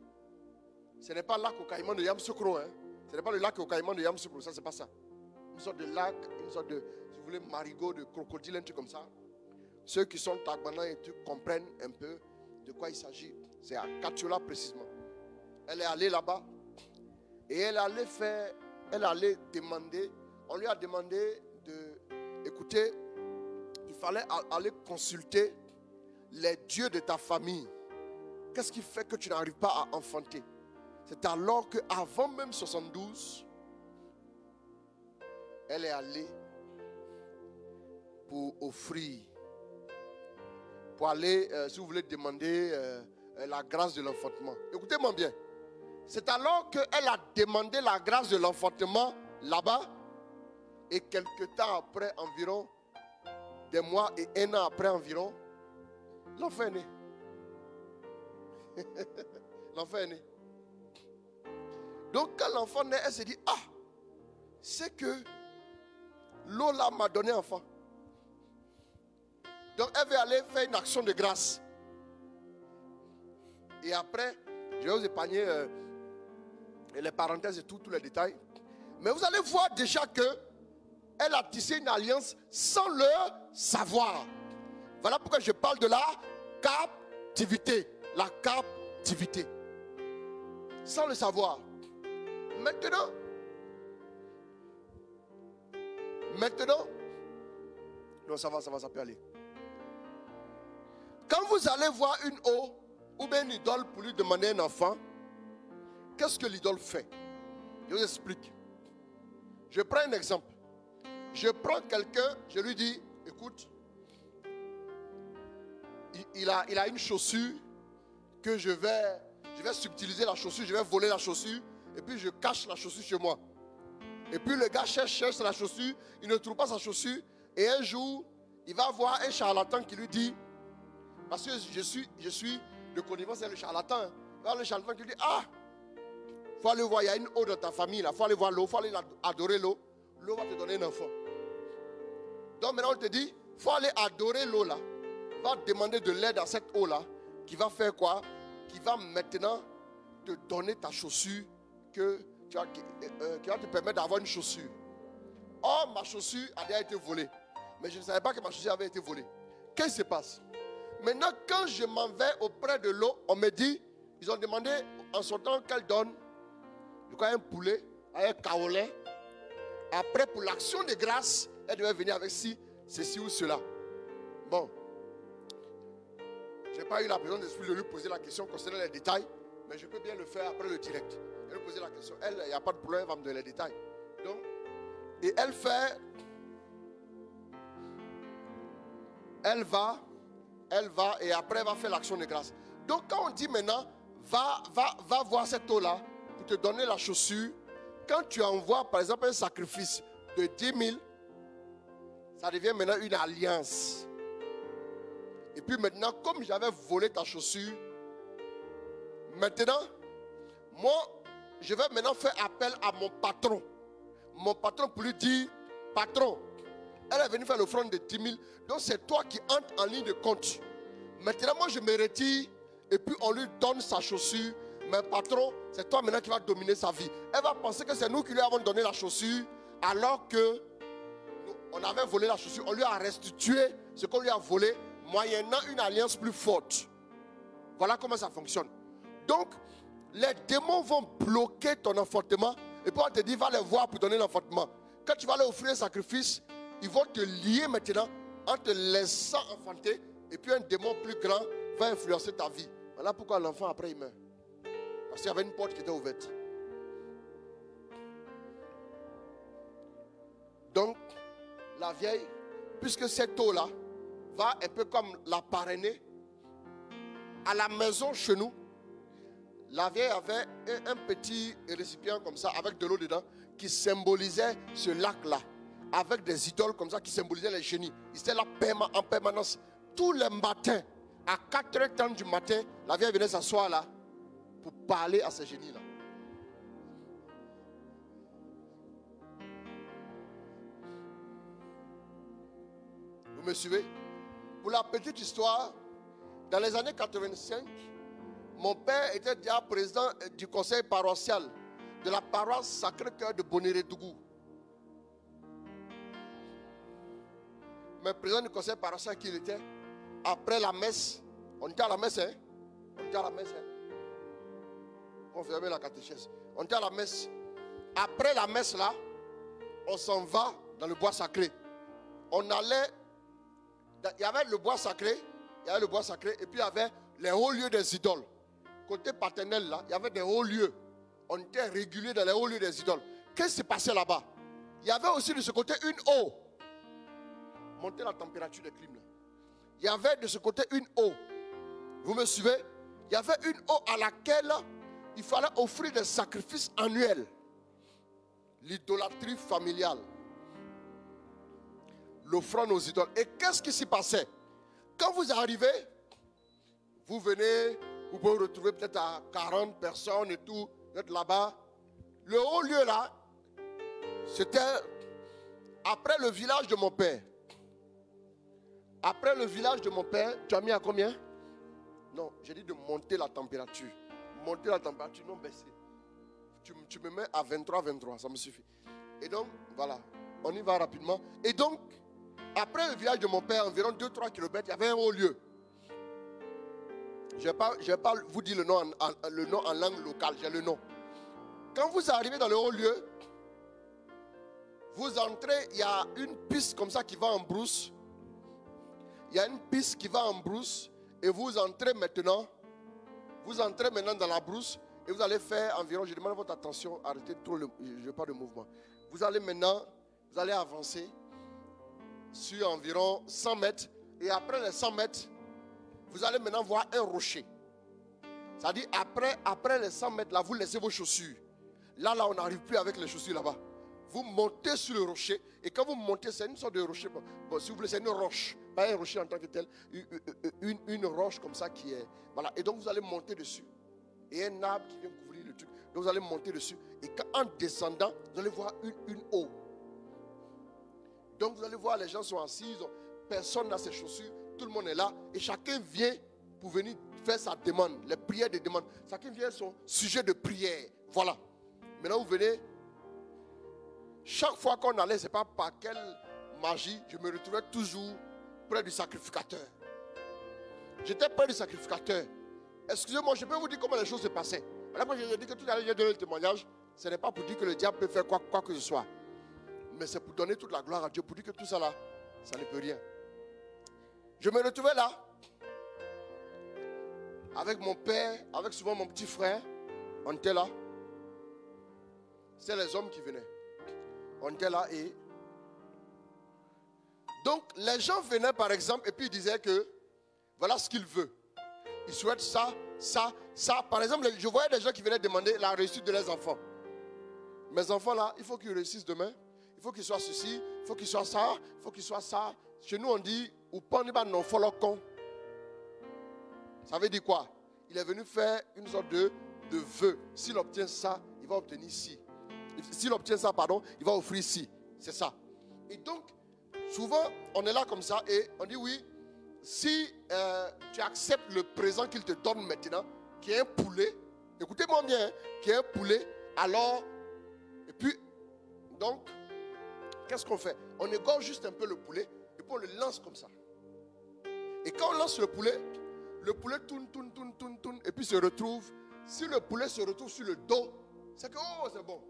Speaker 2: Ce n'est pas le lac au caïman de Yamoussoukro, hein. Ce n'est pas le lac au caïman de Yamoussoukro, ça c'est pas ça. Une sorte de lac, une sorte de, si vous voulez, marigot, de crocodile, un truc comme ça. Ceux qui sont Tagbanan et tout comprennent un peu de quoi il s'agit. C'est à Katiola précisément. Elle est allée là-bas et elle allait demander, on lui a demandé écoutez, il fallait aller consulter les dieux de ta famille. Qu'est-ce qui fait que tu n'arrives pas à enfanter? C'est alors qu'avant même 72, elle est allée pour offrir, pour aller, si vous voulez, demander la grâce de l'enfantement. Écoutez-moi bien. C'est alors qu'elle a demandé la grâce de l'enfantement là-bas. Et quelques temps après, environ, des mois et 1 an après environ, l'enfant est né. L'enfant est né. Donc quand l'enfant naît, elle se dit, ah, c'est que l'eau là m'a donné enfant. Donc elle veut aller faire une action de grâce. Et après, je vais vous épargner les parenthèses et tous les détails. Mais vous allez voir déjà qu'elle a tissé une alliance sans le savoir. Voilà pourquoi je parle de la captivité. La captivité. Sans le savoir. Maintenant, non, ça va, ça peut aller. Quand vous allez voir une eau ou bien une idole pour lui demander un enfant, qu'est-ce que l'idole fait? Je vous explique. Je prends un exemple. Je prends quelqu'un, je lui dis, écoute, il a une chaussure que je vais subtiliser la chaussure, je vais voler la chaussure, et puis je cache la chaussure chez moi. Et puis le gars cherche la chaussure, il ne trouve pas sa chaussure, et un jour, il va voir un charlatan qui lui dit, parce que je suis de connivence avec le charlatan, il va voir le charlatan qui lui dit, ah, il faut aller voir, il y a une eau dans ta famille, il faut aller voir l'eau, il faut aller adorer l'eau, l'eau va te donner un enfant. Donc maintenant on te dit, il faut aller adorer l'eau là. Va demander de l'aide à cette eau là. Qui va faire quoi? Qui va maintenant te donner ta chaussure qui va te permettre d'avoir une chaussure. Or, ma chaussure a déjà été volée. Mais je ne savais pas que ma chaussure avait été volée. Qu'est-ce qui se passe? Maintenant, quand je m'en vais auprès de l'eau, on me dit, ils ont demandé en sortant qu'elle donne, je crois, un poulet, un kaolin. Après, pour l'action de grâce, elle devait venir avec ceci ou cela. Bon. Je n'ai pas eu la présence d'esprit de lui poser la question concernant les détails, mais je peux bien le faire après le direct. Elle lui poser la question. Elle, il n'y a pas de problème, elle va me donner les détails. Donc, et elle fait, elle va, et après elle va faire l'action de grâce. Donc quand on dit maintenant, va voir cette eau-là pour te donner la chaussure. Quand tu envoies par exemple un sacrifice de 10 000, ça devient maintenant une alliance. Et puis maintenant, comme j'avais volé ta chaussure, maintenant, moi, je vais maintenant faire appel à mon patron. Mon patron pour lui dire, patron, elle est venue faire l'offrande de 10 000. Donc c'est toi qui entres en ligne de compte. Maintenant, moi, je me retire et puis on lui donne sa chaussure. Mais patron, c'est toi maintenant qui vas dominer sa vie. Elle va penser que c'est nous qui lui avons donné la chaussure alors que on avait volé la chaussure. On lui a restitué ce qu'on lui a volé moyennant une alliance plus forte. Voilà comment ça fonctionne. Donc, les démons vont bloquer ton enfantement et puis on te dit, va les voir pour donner l'enfantement. Quand tu vas leur offrir un sacrifice, ils vont te lier maintenant en te laissant enfanter et puis un démon plus grand va influencer ta vie. Voilà pourquoi l'enfant après il meurt. Parce qu'il y avait une porte qui était ouverte. Donc, la vieille, puisque cette eau-là va un peu comme la parrainer, à la maison chez nous, la vieille avait un petit récipient comme ça, avec de l'eau dedans, qui symbolisait ce lac-là, avec des idoles comme ça, qui symbolisaient les génies. Ils étaient là en permanence. Tous les matins, à 4h30 du matin, la vieille venait s'asseoir là, pour parler à ces génies-là. Vous me suivez? Pour la petite histoire, dans les années 85, mon père était déjà président du conseil paroissial de la paroisse Sacré-Cœur de Bonérédougou. Mais président du conseil paroissial qu'il était, après la messe, on était à la messe, hein? On était à la messe, hein? On faisait la catéchèse. On était à la messe. Après la messe là, on s'en va dans le bois sacré. On allait, il y avait le bois sacré, et puis il y avait les hauts lieux des idoles. Côté paternel là, il y avait des hauts lieux. On était réguliers dans les hauts lieux des idoles. Qu'est-ce qui s'est passé là-bas? Il y avait aussi de ce côté une eau. Montez la température des clims là. Il y avait de ce côté une eau. Vous me suivez? Il y avait une eau à laquelle il fallait offrir des sacrifices annuels. L'idolâtrie familiale. L'offrande aux idoles. Et qu'est-ce qui s'y passait? Quand vous arrivez, vous venez, vous pouvez retrouver peut-être à 40 personnes et tout, vous êtes là-bas. Le haut lieu là, c'était après le village de mon père. Après le village de mon père, tu as mis à combien? Non, j'ai dit de monter la température. Monter la température, non baisser. Tu me mets à 23, ça me suffit. Et donc, voilà, on y va rapidement. Et donc, après le village de mon père, environ 2-3 km, il y avait un haut lieu. Je ne vais pas vous dire le nom en langue locale, j'ai le nom. Quand vous arrivez dans le haut lieu, vous entrez, il y a une piste comme ça qui va en brousse. Il y a une piste qui va en brousse et vous entrez maintenant dans la brousse et vous allez faire environ, je demande votre attention, arrêtez trop je veux pas de mouvement. Vous allez avancer sur environ 100 mètres et après les 100 mètres, vous allez maintenant voir un rocher. C'est-à-dire après les 100 mètres là, vous laissez vos chaussures. Là, on n'arrive plus avec les chaussures là-bas. Vous montez sur le rocher et quand vous montez, c'est une sorte de rocher. Bon, si vous voulez, c'est une roche. Pas un rocher en tant que tel. Une roche comme ça qui est... Voilà. Et donc, vous allez monter dessus. Et un arbre qui vient couvrir le truc. Donc, vous allez monter dessus. Et en descendant, vous allez voir une eau. Donc vous allez voir, les gens sont assis, personne n'a ses chaussures, tout le monde est là et chacun vient pour venir faire sa demande, les prières de demande. Chacun vient son sujet de prière. Voilà. Maintenant vous venez. Chaque fois qu'on allait, je ne sais pas par quelle magie, je me retrouvais toujours près du sacrificateur. J'étais près du sacrificateur. Excusez-moi, je peux vous dire comment les choses se passaient. Alors moi, j'ai dit que tout à l'heure, j'ai donné le témoignage. Ce n'est pas pour dire que le diable peut faire quoi que ce soit. Mais c'est pour donner toute la gloire à Dieu, pour dire que tout ça là, ça ne peut rien. Je me retrouvais là, avec mon père, avec souvent mon petit frère. On était là. C'est les hommes qui venaient. On était là et... Donc, les gens venaient par exemple et puis ils disaient que voilà ce qu'ils veulent. Ils souhaitent ça, ça, ça. Par exemple, je voyais des gens qui venaient demander la réussite de leurs enfants. Mes enfants là, il faut qu'ils réussissent demain. Il faut qu'ils soient ceci, il faut qu'ils soient ça, il faut qu'ils soient ça. Chez nous, on dit, ou pas non follow con. Ça veut dire quoi? Il est venu faire une sorte de vœu. S'il obtient ça, il va obtenir ci. S'il obtient ça, pardon, il va offrir ci. C'est ça. Et donc, souvent, on est là comme ça et on dit oui, si tu acceptes le présent qu'il te donne maintenant, qui est un poulet, écoutez-moi bien, hein, qui est un poulet, alors, et puis, donc, qu'est-ce qu'on fait? On égorge juste un peu le poulet et puis on le lance comme ça. Et quand on lance le poulet tourne, et puis se retrouve. Si le poulet se retrouve sur le dos, c'est que, oh, c'est bon.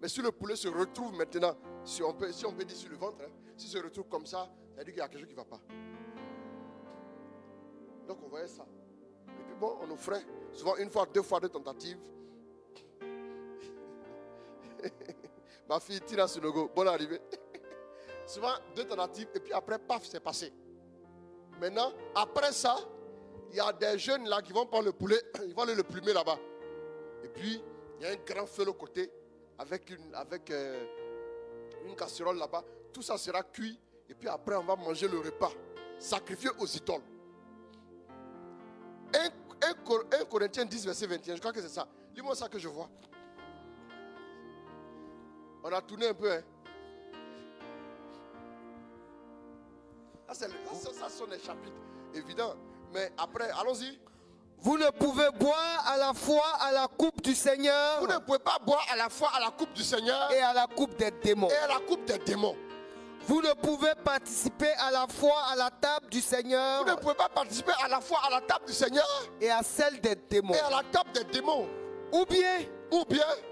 Speaker 2: Mais si le poulet se retrouve maintenant, si on peut dire sur le ventre, hein, s'il se retrouve comme ça, ça veut dire qu'il y a quelque chose qui ne va pas. Donc on voyait ça. Et puis bon, on offrait souvent une fois, deux fois de tentatives. Ma fille Tina Sunogo, bonne arrivée. Souvent deux tentatives et puis après, paf, c'est passé. Maintenant, après ça, il y a des jeunes là qui vont prendre le poulet, ils vont aller le plumer là-bas. Et puis, il y a un grand feu de côté avec une casserole là-bas. Tout ça sera cuit et puis après, on va manger le repas sacrifié aux idoles. 1 Corinthiens 10, verset 21, je crois que c'est ça. Lis-moi ça que je vois. On a tourné un peu, hein. Ça sont des chapitres évidents. Mais après, allons-y.
Speaker 4: Vous ne pouvez boire à la fois à la coupe du Seigneur.
Speaker 2: Vous ne pouvez pas boire à la fois à la coupe du Seigneur
Speaker 4: et à la coupe des démons.
Speaker 2: Et à la coupe des démons.
Speaker 4: Vous ne pouvez participer à la fois à la table du Seigneur.
Speaker 2: Vous ne pouvez pas participer à la fois à la table du Seigneur
Speaker 4: et à celle des démons.
Speaker 2: Et à la table des démons.
Speaker 4: Ou bien,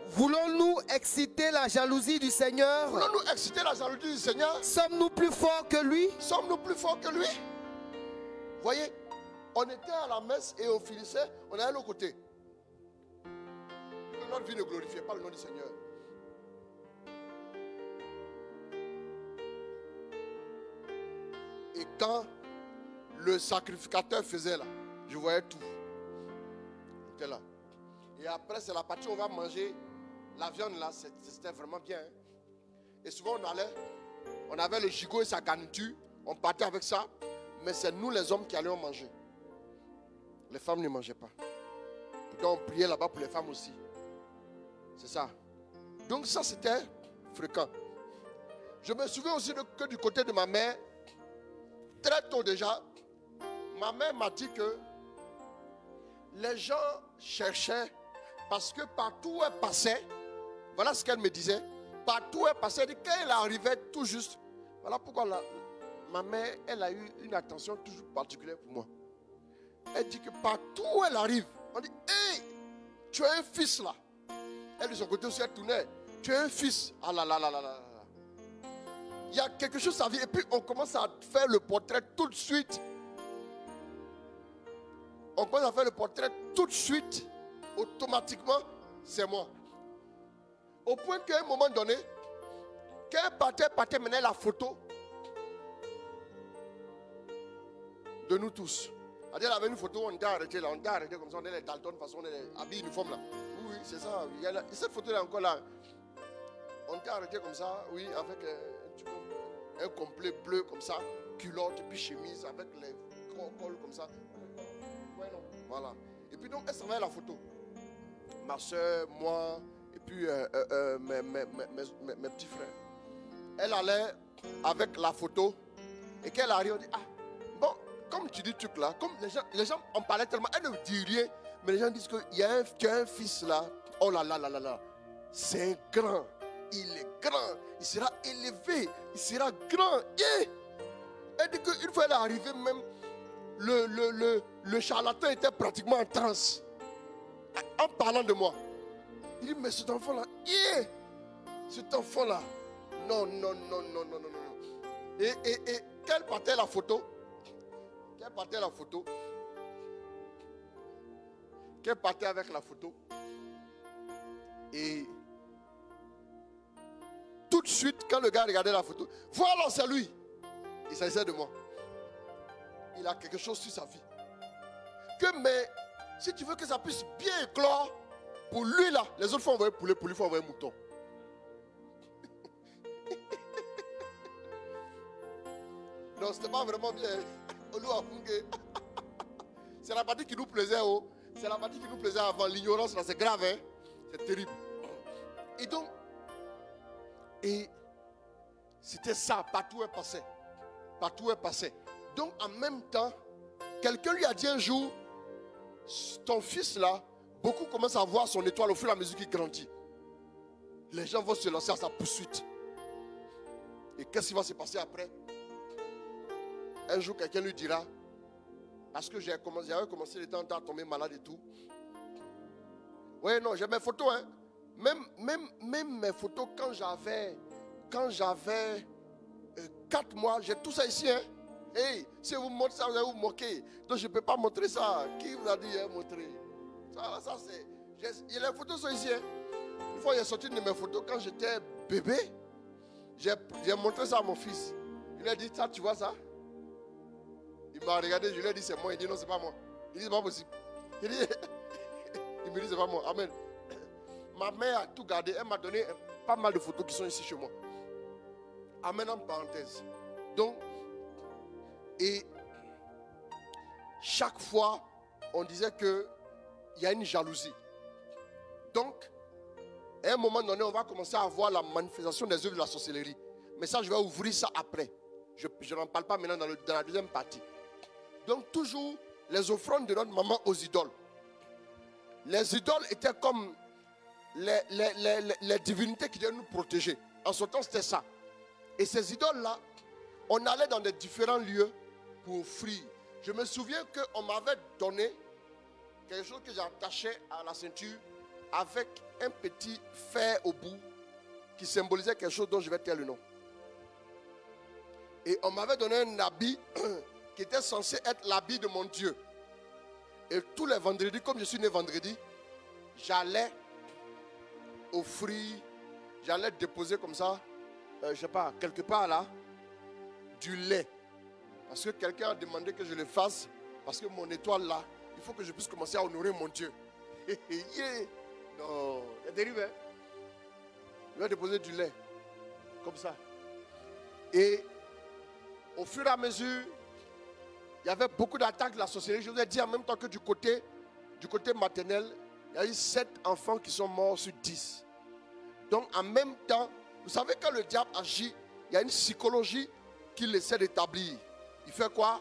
Speaker 2: voulons-nous
Speaker 4: exciter la jalousie du Seigneur?
Speaker 2: Voulons-nous exciter la jalousie du Seigneur?
Speaker 4: Sommes-nous plus forts que lui?
Speaker 2: Sommes-nous plus forts que lui? Voyez, on était à la messe et on finissait, on allait de l'autre côté. Notre vie ne glorifiait pas le nom du Seigneur. Et quand le sacrificateur faisait là, je voyais tout. J'étais là. Et après, c'est la partie où on va manger la viande là, c'était vraiment bien. Hein? Et souvent on avait le gigot et sa garniture, on partait avec ça, mais c'est nous les hommes qui allions manger. Les femmes ne mangeaient pas. Donc on priait là-bas pour les femmes aussi. C'est ça. Donc ça c'était fréquent. Je me souviens aussi que du côté de ma mère, très tôt déjà, ma mère m'a dit que les gens cherchaient, parce que partout où elle passait, voilà ce qu'elle me disait, partout où elle passait, quand elle arrivait tout juste, voilà pourquoi ma mère, elle a eu une attention toujours particulière pour moi. Elle dit que partout où elle arrive, on dit, hey, tu as un fils là. Elle de son côté aussi, elle tournait, tu as un fils. Ah là là là là là. Il y a quelque chose à vivre. Et puis on commence à faire le portrait tout de suite. On commence à faire le portrait tout de suite. Automatiquement, c'est moi. Au point qu'à un moment donné, quand elle partait mener la photo de nous tous. Elle avait une photo, on était arrêté là, on était arrêté comme ça, on est les Dalton, de toute façon, on est les habits uniformes là. Oui, c'est ça. Cette photo là encore là. On était arrêté comme ça, oui, avec un complet bleu comme ça, culotte et puis chemise avec les cols comme ça. Voilà. Et puis donc, elle s'en va à la photo. Ma soeur, moi, et puis mes petits frères. Elle allait avec la photo. Et qu'elle arrive, on dit, ah, bon, comme tu dis truc là, comme les gens en parlaient tellement, elle ne dit rien. Mais les gens disent que tu as un fils là. Oh là là là là là. C'est un grand. Il est grand. Il sera élevé. Il sera grand. Et elle dit qu'une fois elle est arrivée, même le charlatan était pratiquement en transe. En parlant de moi. Il dit, mais cet enfant là, cet enfant là. Non, non, non, non, non, non, non. Et qu'elle partait la photo. Qu'elle partait la photo. Qu'elle partait avec la photo. Et tout de suite, quand le gars regardait la photo, voilà, c'est lui. Il s'agissait de moi. Il a quelque chose sur sa vie. Mais si tu veux que ça puisse bien éclore, pour lui là, les autres fois envoyer poulet, pour lui il faut envoyer mouton. Non, c'était pas vraiment bien. C'est la partie qui nous plaisait. Oh. C'est la partie qui nous plaisait avant. L'ignorance là, c'est grave. Hein? C'est terrible. Et donc, c'était ça. Partout elle passait. Partout elle passait. Donc en même temps, quelqu'un lui a dit un jour, ton fils là, beaucoup commencent à voir son étoile au fur et à mesure qu'il grandit. Les gens vont se lancer à sa poursuite. Et qu'est-ce qui va se passer après? Un jour, quelqu'un lui dira, parce que j'avais commencé le temps à tomber malade et tout. Oui, non, j'ai mes photos. Hein. Même mes photos, quand j'avais 4 mois, j'ai tout ça ici. Hein. Hey, si vous montrez ça, vous allez vous moquer. Donc je ne peux pas montrer ça. Qui vous a dit hein, montrer? Ça c'est... Les photos sont ici. Hein. Une fois, il est sorti une de mes photos quand j'étais bébé. J'ai montré ça à mon fils. Il a dit, ça, tu vois ça? Il m'a regardé, je lui ai dit, c'est moi. Il dit, non, c'est pas moi. Il dit, c'est pas possible. Il me dit, c'est pas moi. Amen. Ma mère a tout gardé. Elle m'a donné pas mal de photos qui sont ici chez moi. Amen en parenthèse. Donc, et chaque fois, on disait qu'il y a une jalousie. Donc, à un moment donné, on va commencer à voir la manifestation des œuvres de la sorcellerie. Mais ça, je vais ouvrir ça après. Je n'en parle pas maintenant dans la deuxième partie. Donc, toujours les offrandes de notre maman aux idoles. Les idoles étaient comme les divinités qui devaient nous protéger. En ce temps, c'était ça. Et ces idoles-là, on allait dans des différents lieux pour offrir. Je me souviens qu'on m'avait donné quelque chose que j'attachais à la ceinture avec un petit fer au bout qui symbolisait quelque chose dont je vais taire le nom. Et on m'avait donné un habit qui était censé être l'habit de mon Dieu. Et tous les vendredis, comme je suis né vendredi, j'allais offrir, j'allais déposer comme ça, je ne sais pas, quelque part là, du lait. Parce que quelqu'un a demandé que je le fasse, parce que mon étoile là, il faut que je puisse commencer à honorer mon Dieu. Yeah. Non, c'est terrible, hein? Je vais déposer du lait, comme ça. Et au fur et à mesure, il y avait beaucoup d'attaques de la sorcellerie. Je vous ai dit en même temps que du côté maternel, il y a eu 7 enfants qui sont morts sur 10. Donc en même temps, vous savez quand le diable agit, il y a une psychologie qu'il essaie d'établir. Il fait quoi?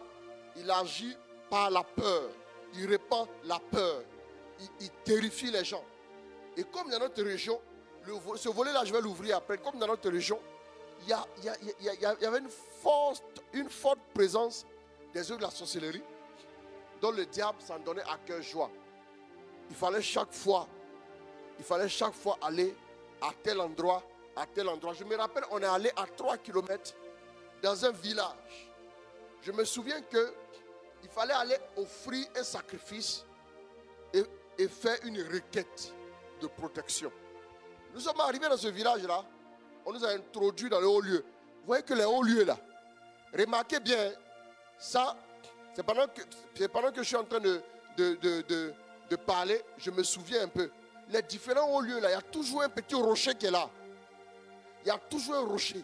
Speaker 2: Il agit par la peur. Il répand la peur. Il terrifie les gens. Et comme dans notre région, ce volet-là, je vais l'ouvrir après. Comme dans notre région, il y avait une forte présence des œuvres de la sorcellerie dont le diable s'en donnait à cœur joie. Il fallait chaque fois aller à tel endroit, à tel endroit. Je me rappelle, on est allé à 3 km dans un village. Je me souviens qu'il fallait aller offrir un sacrifice et faire une requête de protection. Nous sommes arrivés dans ce village-là. On nous a introduits dans les hauts lieux. Vous voyez que les hauts lieux là, remarquez bien, ça, c'est pendant que je suis en train de parler, je me souviens un peu. Les différents hauts lieux là, il y a toujours un petit rocher qui est là. Il y a toujours un rocher.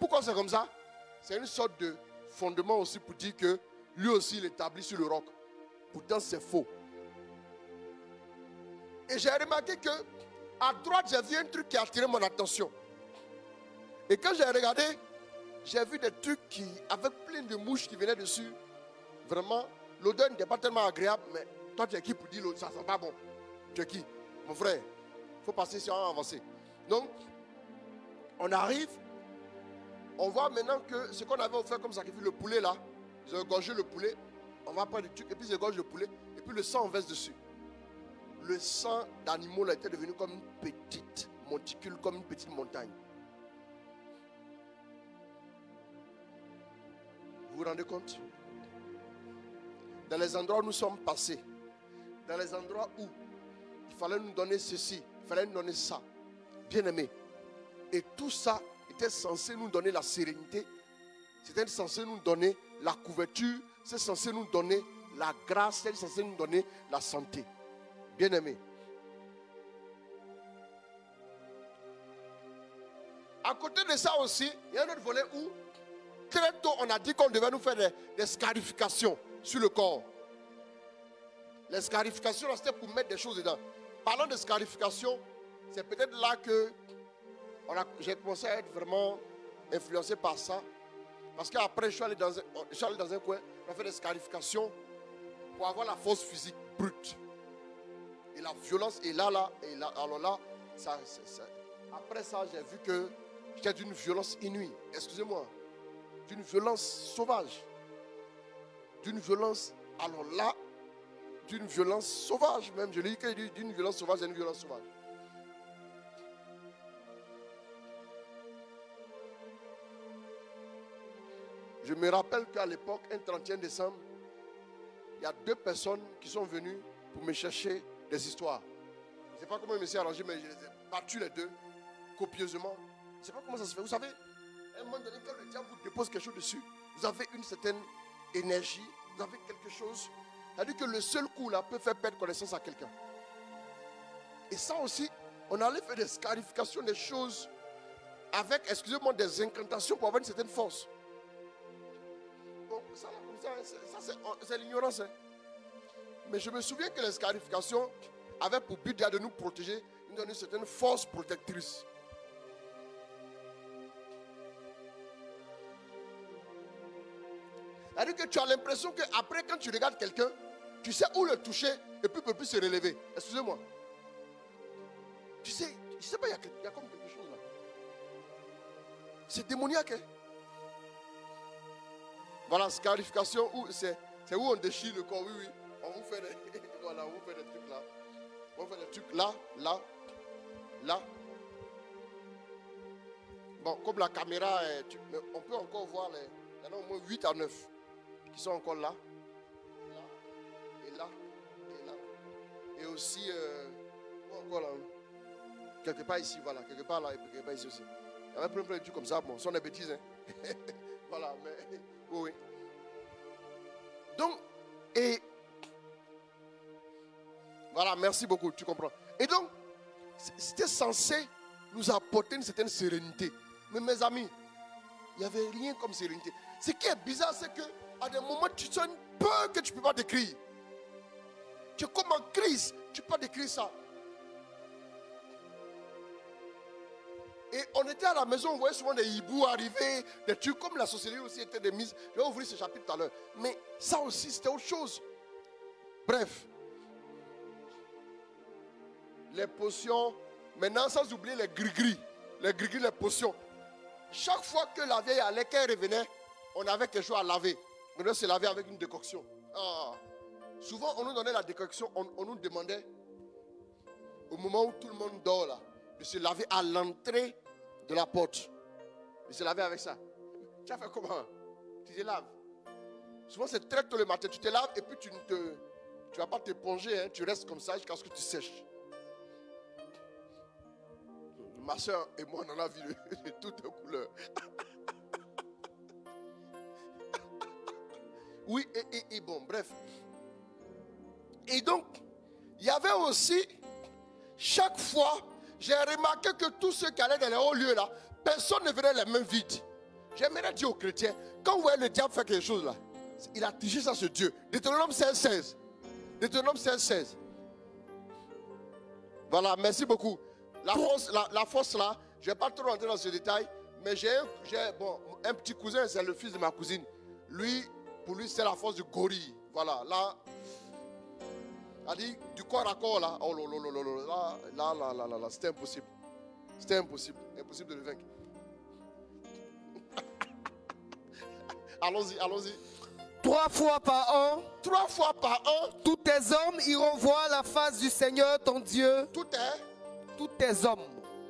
Speaker 2: Pourquoi c'est comme ça? C'est une sorte de fondement aussi pour dire que lui aussi il est établi sur le roc. Pourtant c'est faux. Et j'ai remarqué que à droite j'ai vu un truc qui a attiré mon attention. Et quand j'ai regardé, j'ai vu des trucs qui, avec plein de mouches qui venaient dessus. Vraiment, l'odeur n'était pas tellement agréable, mais toi tu es qui pour dire ça sent pas bon? Tu es qui? Mon frère, il faut passer sur un avancé. Donc, on arrive, on voit maintenant que ce qu'on avait offert comme sacrifice, le poulet là, ils ont égorgé le poulet, on va prendre le truc, et puis ils égorgent le poulet, et puis le sang on verse dessus. Le sang d'animaux là était devenu comme une petite monticule, comme une petite montagne. Vous vous rendez compte? Dans les endroits où nous sommes passés, dans les endroits où il fallait nous donner ceci, il fallait nous donner ça, bien aimé. Et tout ça était censé nous donner la sérénité, c'était censé nous donner la couverture, c'est censé nous donner la grâce, c'est censé nous donner la santé. Bien aimé. À côté de ça aussi, il y a un autre volet où très tôt on a dit qu'on devait nous faire des scarifications sur le corps. Les scarifications, c'était pour mettre des choses dedans. Parlant de scarification, c'est peut-être là que j'ai commencé à être vraiment influencé par ça. Parce qu'après, je suis allé dans un coin, on a fait des scarifications pour avoir la force physique brute. Et la violence, et là, alors là, après ça, j'ai vu que j'étais d'une violence inouïe. Excusez-moi. D'une violence sauvage. D'une violence, alors là, d'une violence sauvage même. Je l'ai dit que d'une violence sauvage, c'est une violence sauvage. Je me rappelle qu'à l'époque, un 31 décembre, il y a 2 personnes qui sont venues pour me chercher des histoires. Je ne sais pas comment je me suis arrangé, mais je les ai battus les 2, copieusement. Je ne sais pas comment ça se fait. Vous savez, à un moment donné, quand le diable vous dépose quelque chose dessus, vous avez une certaine énergie, vous avez quelque chose. C'est-à-dire que le seul coup là peut faire perdre connaissance à quelqu'un. Et ça aussi, on allait faire des scarifications, des choses avec, excusez-moi, des incantations pour avoir une certaine force. Bon, ça, c'est l'ignorance. Hein. Mais je me souviens que les scarifications avaient pour but de nous protéger, nous donner une certaine force protectrice. C'est-à-dire que tu as l'impression qu'après, quand tu regardes quelqu'un, tu sais où le toucher et puis il ne peut plus se relever. Excusez-moi. Tu sais, je ne sais pas, il y a comme quelque chose là. C'est démoniaque. Hein? Voilà, scarification, c'est où on déchire le corps. Oui, oui. On vous fait des, voilà, on vous fait des trucs là. On fait des trucs là, là, là. Bon, comme la caméra, on peut encore voir il y en a au moins 8 à 9 qui sont encore là. Là, et là, et là. Et aussi, encore là. Quelque part ici, voilà. Quelque part là, et quelque part ici aussi. Il y avait plein de trucs comme ça. Bon, ce sont des bêtises. Hein. Voilà, mais oui, oui. Donc, et voilà, merci beaucoup, tu comprends. Et donc, c'était censé nous apporter une certaine sérénité. Mais mes amis, il n'y avait rien comme sérénité. Ce qui est bizarre, c'est qu'à des moments, tu sens une peur que tu ne peux pas décrire. Tu es comme en crise, tu ne peux pas décrire ça. Et on était à la maison, on voyait souvent des hiboux arriver, des trucs comme la sorcellerie aussi était des mises. Je vais ouvrir ce chapitre tout à l'heure. Mais ça aussi, c'était autre chose. Bref. Les potions, maintenant sans oublier les gris-gris. Les gris-gris, les potions. Chaque fois que la vieille allait, qu'elle revenait, on avait quelque chose à laver. On devait se laver avec une décoction. Ah. Souvent, on nous donnait la décoction, on nous demandait, au moment où tout le monde dort là, de se laver à l'entrée de la porte. De se laver avec ça. Tu as fait comment? Tu te laves. Souvent, c'est très tôt le matin. Tu te laves et puis tu ne vas pas t'éponger. Hein, tu restes comme ça jusqu'à ce que tu sèches. Ma soeur et moi, on en a vu de toutes les couleurs. Oui, et bon, bref. Et donc, il y avait aussi, chaque fois, j'ai remarqué que tous ceux qui allaient dans les hauts lieux là, personne ne venait les mains vides. J'aimerais dire aux chrétiens, quand vous voyez le diable faire quelque chose là, il a triché ça sur Dieu. Deutéronome 16:16. Deutéronome 16:16. Voilà, merci beaucoup. La force là, je ne vais pas trop rentrer dans ce détail, Mais j'ai un petit cousin, c'est le fils de ma cousine. Lui, pour lui, c'est la force du gorille. Voilà, là, a dit du corps à corps, là, oh là, c'était impossible. C'était impossible de le vaincre. Allons-y.
Speaker 4: 3 fois par an,
Speaker 2: 3 fois par an,
Speaker 4: tous tes hommes iront voir la face du Seigneur ton Dieu. Tous tes hommes.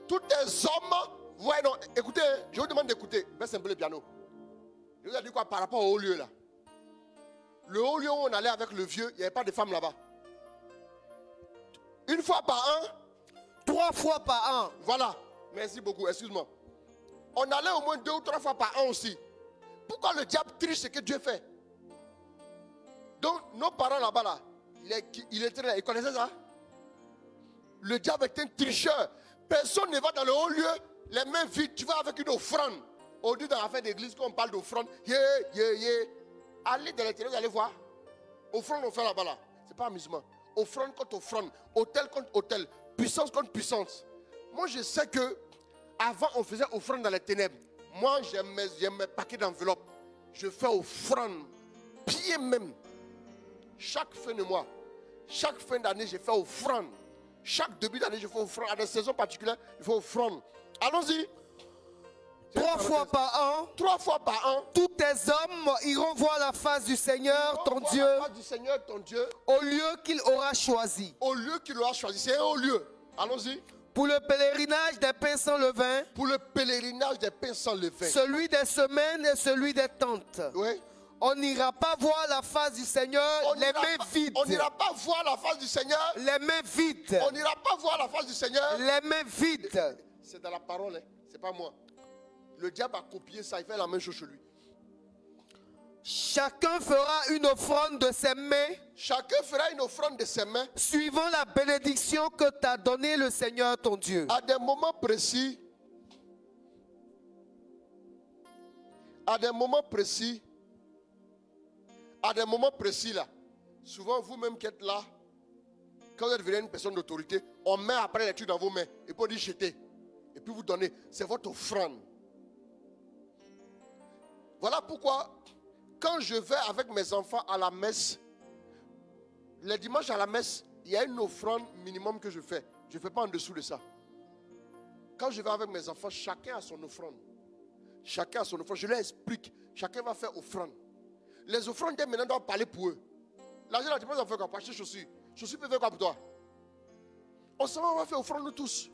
Speaker 2: Tous tes hommes. Ouais, non, écoutez, je vous demande d'écouter. Baisse un peu le piano. Je vous ai dit quoi par rapport au haut lieu là? Le haut lieu où on allait avec le vieux, il n'y avait pas de femmes là-bas. 1 fois par an.
Speaker 4: 3 fois par an.
Speaker 2: Voilà. Merci beaucoup, excuse-moi. On allait au moins 2 ou 3 fois par an aussi. Pourquoi le diable triche ce que Dieu fait? Donc, nos parents là-bas, là, ils connaissaient ça? Le diable est un tricheur. Personne ne va dans le haut lieu, les mains vides. Tu vas avec une offrande. On dit dans la fin d'église, quand on parle d'offrande, allez dans l'intérieur, vous allez voir. Offrande, on fait là-bas, là. C'est pas amusement. Offrande contre offrande, hôtel contre hôtel, puissance contre puissance. Moi, je sais que avant, on faisait offrande dans les ténèbres. Moi, j'ai mes paquets d'enveloppes. Je fais offrande, pied même. Chaque fin de mois, chaque fin d'année, je fais offrande. Chaque début d'année, je fais offrande. À des saisons particulières, il faut offrande. Allons-y.
Speaker 4: 3 fois par an.
Speaker 2: 3 fois par an.
Speaker 4: Tous tes hommes iront voir la face du Seigneur ton Dieu.
Speaker 2: La face du Seigneur ton Dieu.
Speaker 4: Au lieu qu'il aura choisi.
Speaker 2: Au lieu qu'il aura choisi. C'est un haut lieu. Allons-y.
Speaker 4: Pour le pèlerinage des pains sans levain.
Speaker 2: Pour le pèlerinage des pains sans levain.
Speaker 4: Celui des semaines et celui des tentes.
Speaker 2: Oui.
Speaker 4: On n'ira pas voir la face du Seigneur les mains vides.
Speaker 2: On n'ira pas voir la face du Seigneur.
Speaker 4: Les mains vides.
Speaker 2: On n'ira pas voir la face du Seigneur.
Speaker 4: Les mains vides.
Speaker 2: C'est dans la parole, hein. C'est pas moi. Le diable a copié ça, il fait la même chose chez lui.
Speaker 4: Chacun fera une offrande de ses mains.
Speaker 2: Chacun fera une offrande de ses mains.
Speaker 4: Suivant la bénédiction que t'a donnée le Seigneur ton Dieu.
Speaker 2: À des moments précis. À des moments précis là. Souvent vous-même qui êtes là, quand vous êtes devenu une personne d'autorité, on met après les trucs dans vos mains. Et puis on dit jeter. Et puis vous donnez. C'est votre offrande. Voilà pourquoi, quand je vais avec mes enfants à la messe, les dimanches à la messe, il y a une offrande minimum que je fais. Je ne fais pas en dessous de ça. Quand je vais avec mes enfants, chacun a son offrande. Chacun a son offrande. Je leur explique. Chacun va faire offrande. Les offrandes, dès maintenant, doivent parler pour eux. L'argent, la dépense, on fait quoi? Pour acheter chaussures. Chaussures peuvent faire quoi pour toi? On s'en va, on va faire offrande nous tous.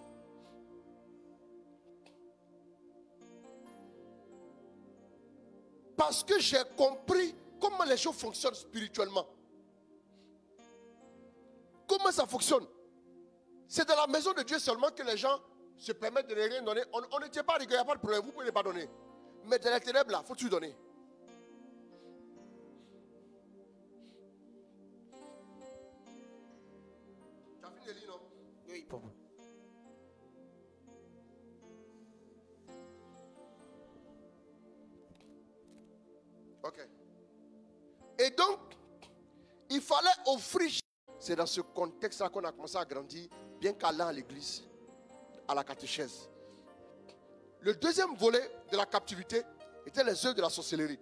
Speaker 2: Parce que j'ai compris comment les choses fonctionnent spirituellement. Comment ça fonctionne? C'est dans la maison de Dieu seulement que les gens se permettent de ne rien donner. On ne tient pas rigueur, il n'y a pas de problème, vous pouvez ne pas donner. Mais dans les ténèbres, là, il faut tout donner. Tu as fini de lire, non?
Speaker 4: Oui, papa.
Speaker 2: Ok. Et donc, il fallait offrir. C'est dans ce contexte-là qu'on a commencé à grandir, bien qu'allant à l'église, à la catéchèse. Le deuxième volet de la captivité était les œuvres de la sorcellerie.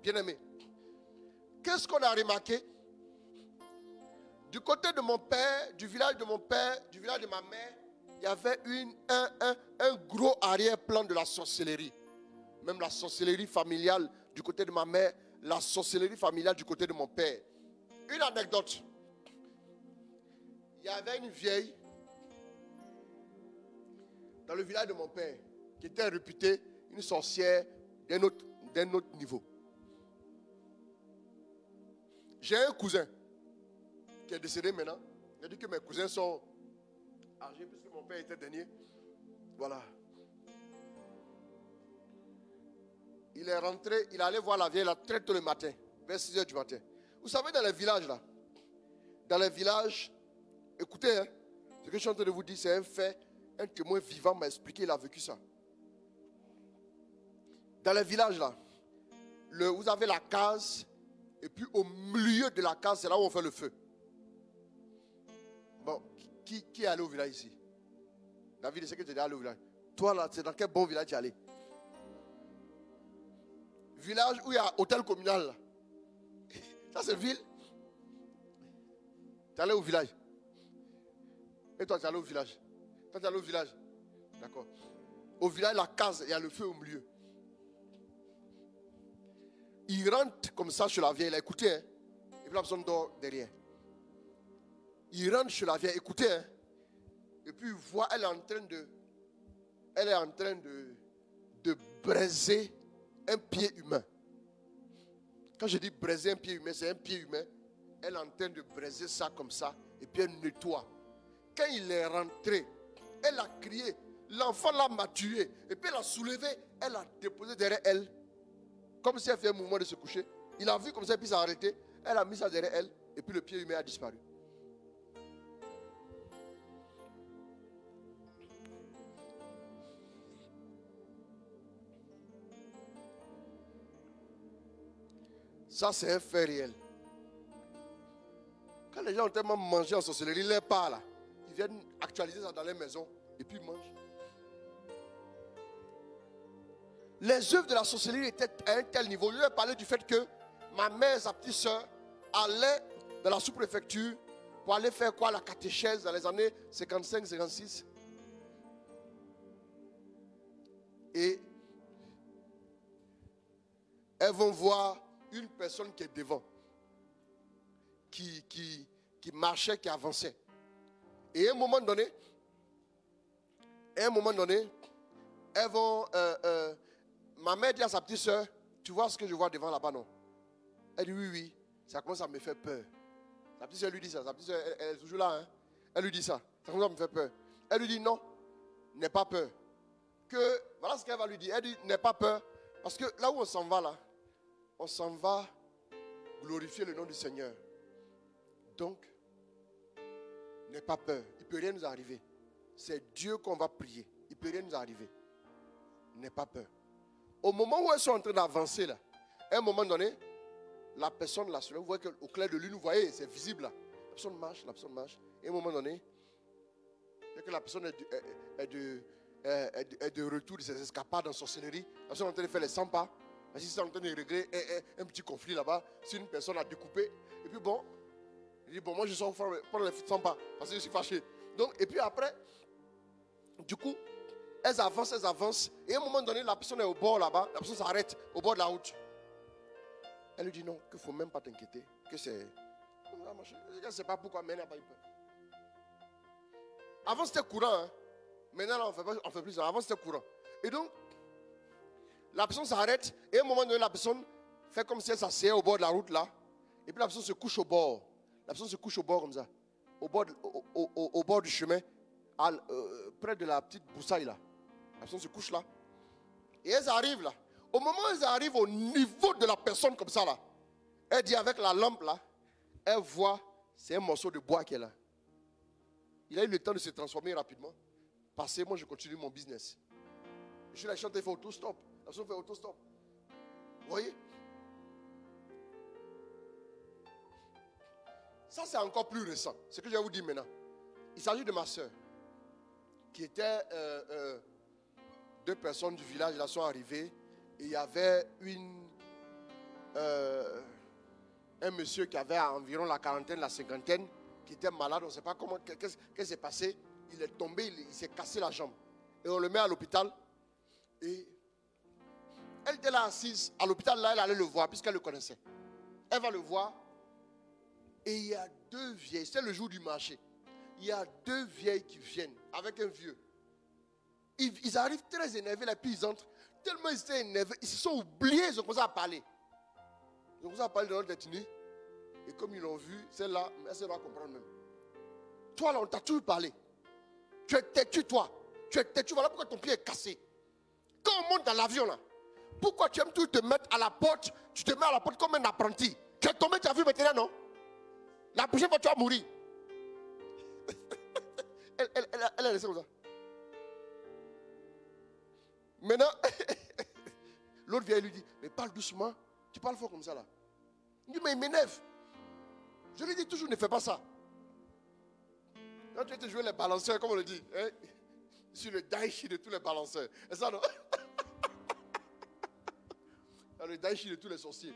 Speaker 2: Bien aimé. Qu'est-ce qu'on a remarqué? Du côté de mon père, du village de mon père, du village de ma mère, il y avait un gros arrière-plan de la sorcellerie. Même la sorcellerie familiale du côté de ma mère, la sorcellerie familiale du côté de mon père. Une anecdote. Il y avait une vieille dans le village de mon père qui était réputée une sorcière d'un autre niveau. J'ai un cousin qui est décédé maintenant. Il a dit que mes cousins sont âgés puisque mon père était dernier. Voilà. Il est rentré, il allait voir la vieille là très tôt le matin, vers 6h du matin. Vous savez, dans les villages là, écoutez, hein, ce que je suis en train de vous dire, c'est un fait, un témoin vivant m'a expliqué, il a vécu ça. Dans les villages là, vous avez la case, et puis au milieu de la case, c'est là où on fait le feu. Bon, qui est allé au village ici? David, c'est que tu es allé au village. Toi là, c'est dans quel bon village tu es allé? Village où il y a hôtel communal là. Ça c'est ville. Tu es allé au village. Et toi tu es allé au village. Toi tu es allé au village. D'accord. Au village, la case, il y a le feu au milieu. Il rentre comme ça chez la vieille, il a écouté, hein. Et puis la personne dort derrière. Il rentre chez la vieille, écoutez, hein. Et puis il voit, elle est en train de braiser un pied humain. Quand je dis braiser un pied humain, c'est un pied humain. Elle est en train de braiser ça comme ça. Et puis elle nettoie. Quand il est rentré, elle a crié. L'enfant l'a tué. Et puis elle a soulevé. Elle a déposé derrière elle. Comme si elle fait un mouvement de se coucher. Il a vu comme ça et puis s'est arrêté. Elle a mis ça derrière elle. Et puis le pied humain a disparu. Ça, c'est un fait réel. Quand les gens ont tellement mangé en sorcellerie, ils les parlent là. Ils viennent actualiser ça dans les maisons et puis ils mangent. Les œuvres de la sorcellerie étaient à un tel niveau. Je vais parler du fait que ma mère, sa petite soeur, allait dans la sous-préfecture pour aller faire quoi? La catéchèse dans les années 55-56. Et elles vont voir une personne qui est devant, qui marchait, qui avançait. Et à un moment donné, elles vont... ma mère dit à sa petite soeur, tu vois ce que je vois devant là-bas, non? Elle dit oui, oui, ça commence à me faire peur. Sa petite soeur lui dit ça, sa petite soeur, elle est toujours là, hein? Elle lui dit ça commence à me faire peur. Elle lui dit non, n'aie pas peur. Voilà ce qu'elle va lui dire, elle dit n'aie pas peur, parce que là où on s'en va là, on s'en va glorifier le nom du Seigneur. Donc, n'aie pas peur. Il ne peut rien nous arriver. C'est Dieu qu'on va prier. Il ne peut rien nous arriver. N'aie pas peur. Au moment où elles sont en train d'avancer, là, à un moment donné, la personne là, vous voyez qu'au clair de lune, vous voyez, c'est visible là. La personne marche. Et à un moment donné, dès que la personne est de retour de ses escapades en sorcellerie, la personne est en train de faire les 100 pas. Si c'est en train de régler un petit conflit là-bas, si une personne a découpé, et puis bon, il dit bon, moi je sors prendre les 100 pas, parce que je suis fâché. Donc, et puis après, du coup, elles avancent, et à un moment donné, la personne est au bord là-bas, la personne s'arrête au bord de la route. Elle lui dit non, qu'il ne faut même pas t'inquiéter, que c'est. Je ne sais pas pourquoi, mais elle n'a pas eu peur. Avant c'était courant, hein. Maintenant là, on ne fait plus ça. Avant c'était courant. Et donc, la personne s'arrête et à un moment donné, la personne fait comme si elle s'asseyait au bord de la route là. Et puis la personne se couche au bord. La personne se couche au bord comme ça. Au bord du chemin, près de la petite broussaille là. La personne se couche là. Et elles arrivent là. Au moment où elles arrivent au niveau de la personne comme ça là, elle dit avec la lampe là, elle voit, c'est un morceau de bois qui est là. Il a eu le temps de se transformer rapidement. Passez, moi je continue mon business. Je suis là, je suis en train de faire auto-stop. La personne fait auto-stop. Vous voyez? Ça, c'est encore plus récent. Ce que je vais vous dire maintenant. Il s'agit de ma soeur. Qui était deux personnes du village. Elles sont arrivées. Et il y avait un monsieur qui avait environ la quarantaine, la cinquantaine, qui était malade. On ne sait pas comment, qu'est-ce qui s'est passé. Il est tombé, il s'est cassé la jambe. Et on le met à l'hôpital. Et elle était là assise. À l'hôpital, là, elle allait le voir, puisqu'elle le connaissait. Elle va le voir. Et il y a deux vieilles. C'était le jour du marché. Il y a deux vieilles qui viennent avec un vieux. Ils arrivent très énervés, là, puis ils entrent. Tellement ils étaient énervés, ils se sont oubliés, ils ont commencé à parler. Ils ont commencé à parler de notre ethnie. Et comme ils l'ont vu, celle-là, elle va comprendre même. Toi, là, on t'a toujours parlé. Tu es têtu, toi. Tu es têtu, voilà pourquoi ton pied est cassé. Quand on monte dans l'avion, là, pourquoi tu aimes toujours te mettre à la porte? Tu te mets à la porte comme un apprenti. Tu es tombé, tu as vu maintenant, non? La prochaine fois, tu vas mourir. Elle est laissée comme ça. Maintenant, l'autre vient et lui dit, mais parle doucement. Tu parles fort comme ça là. Il dit, mais il m'énerve. Je lui dis toujours, ne fais pas ça. Quand tu étais joué les balanceurs, comme on le dit, hein? sur le daichi de tous les balanceurs. C'est ça, non? Dans le daichi de tous les sorciers.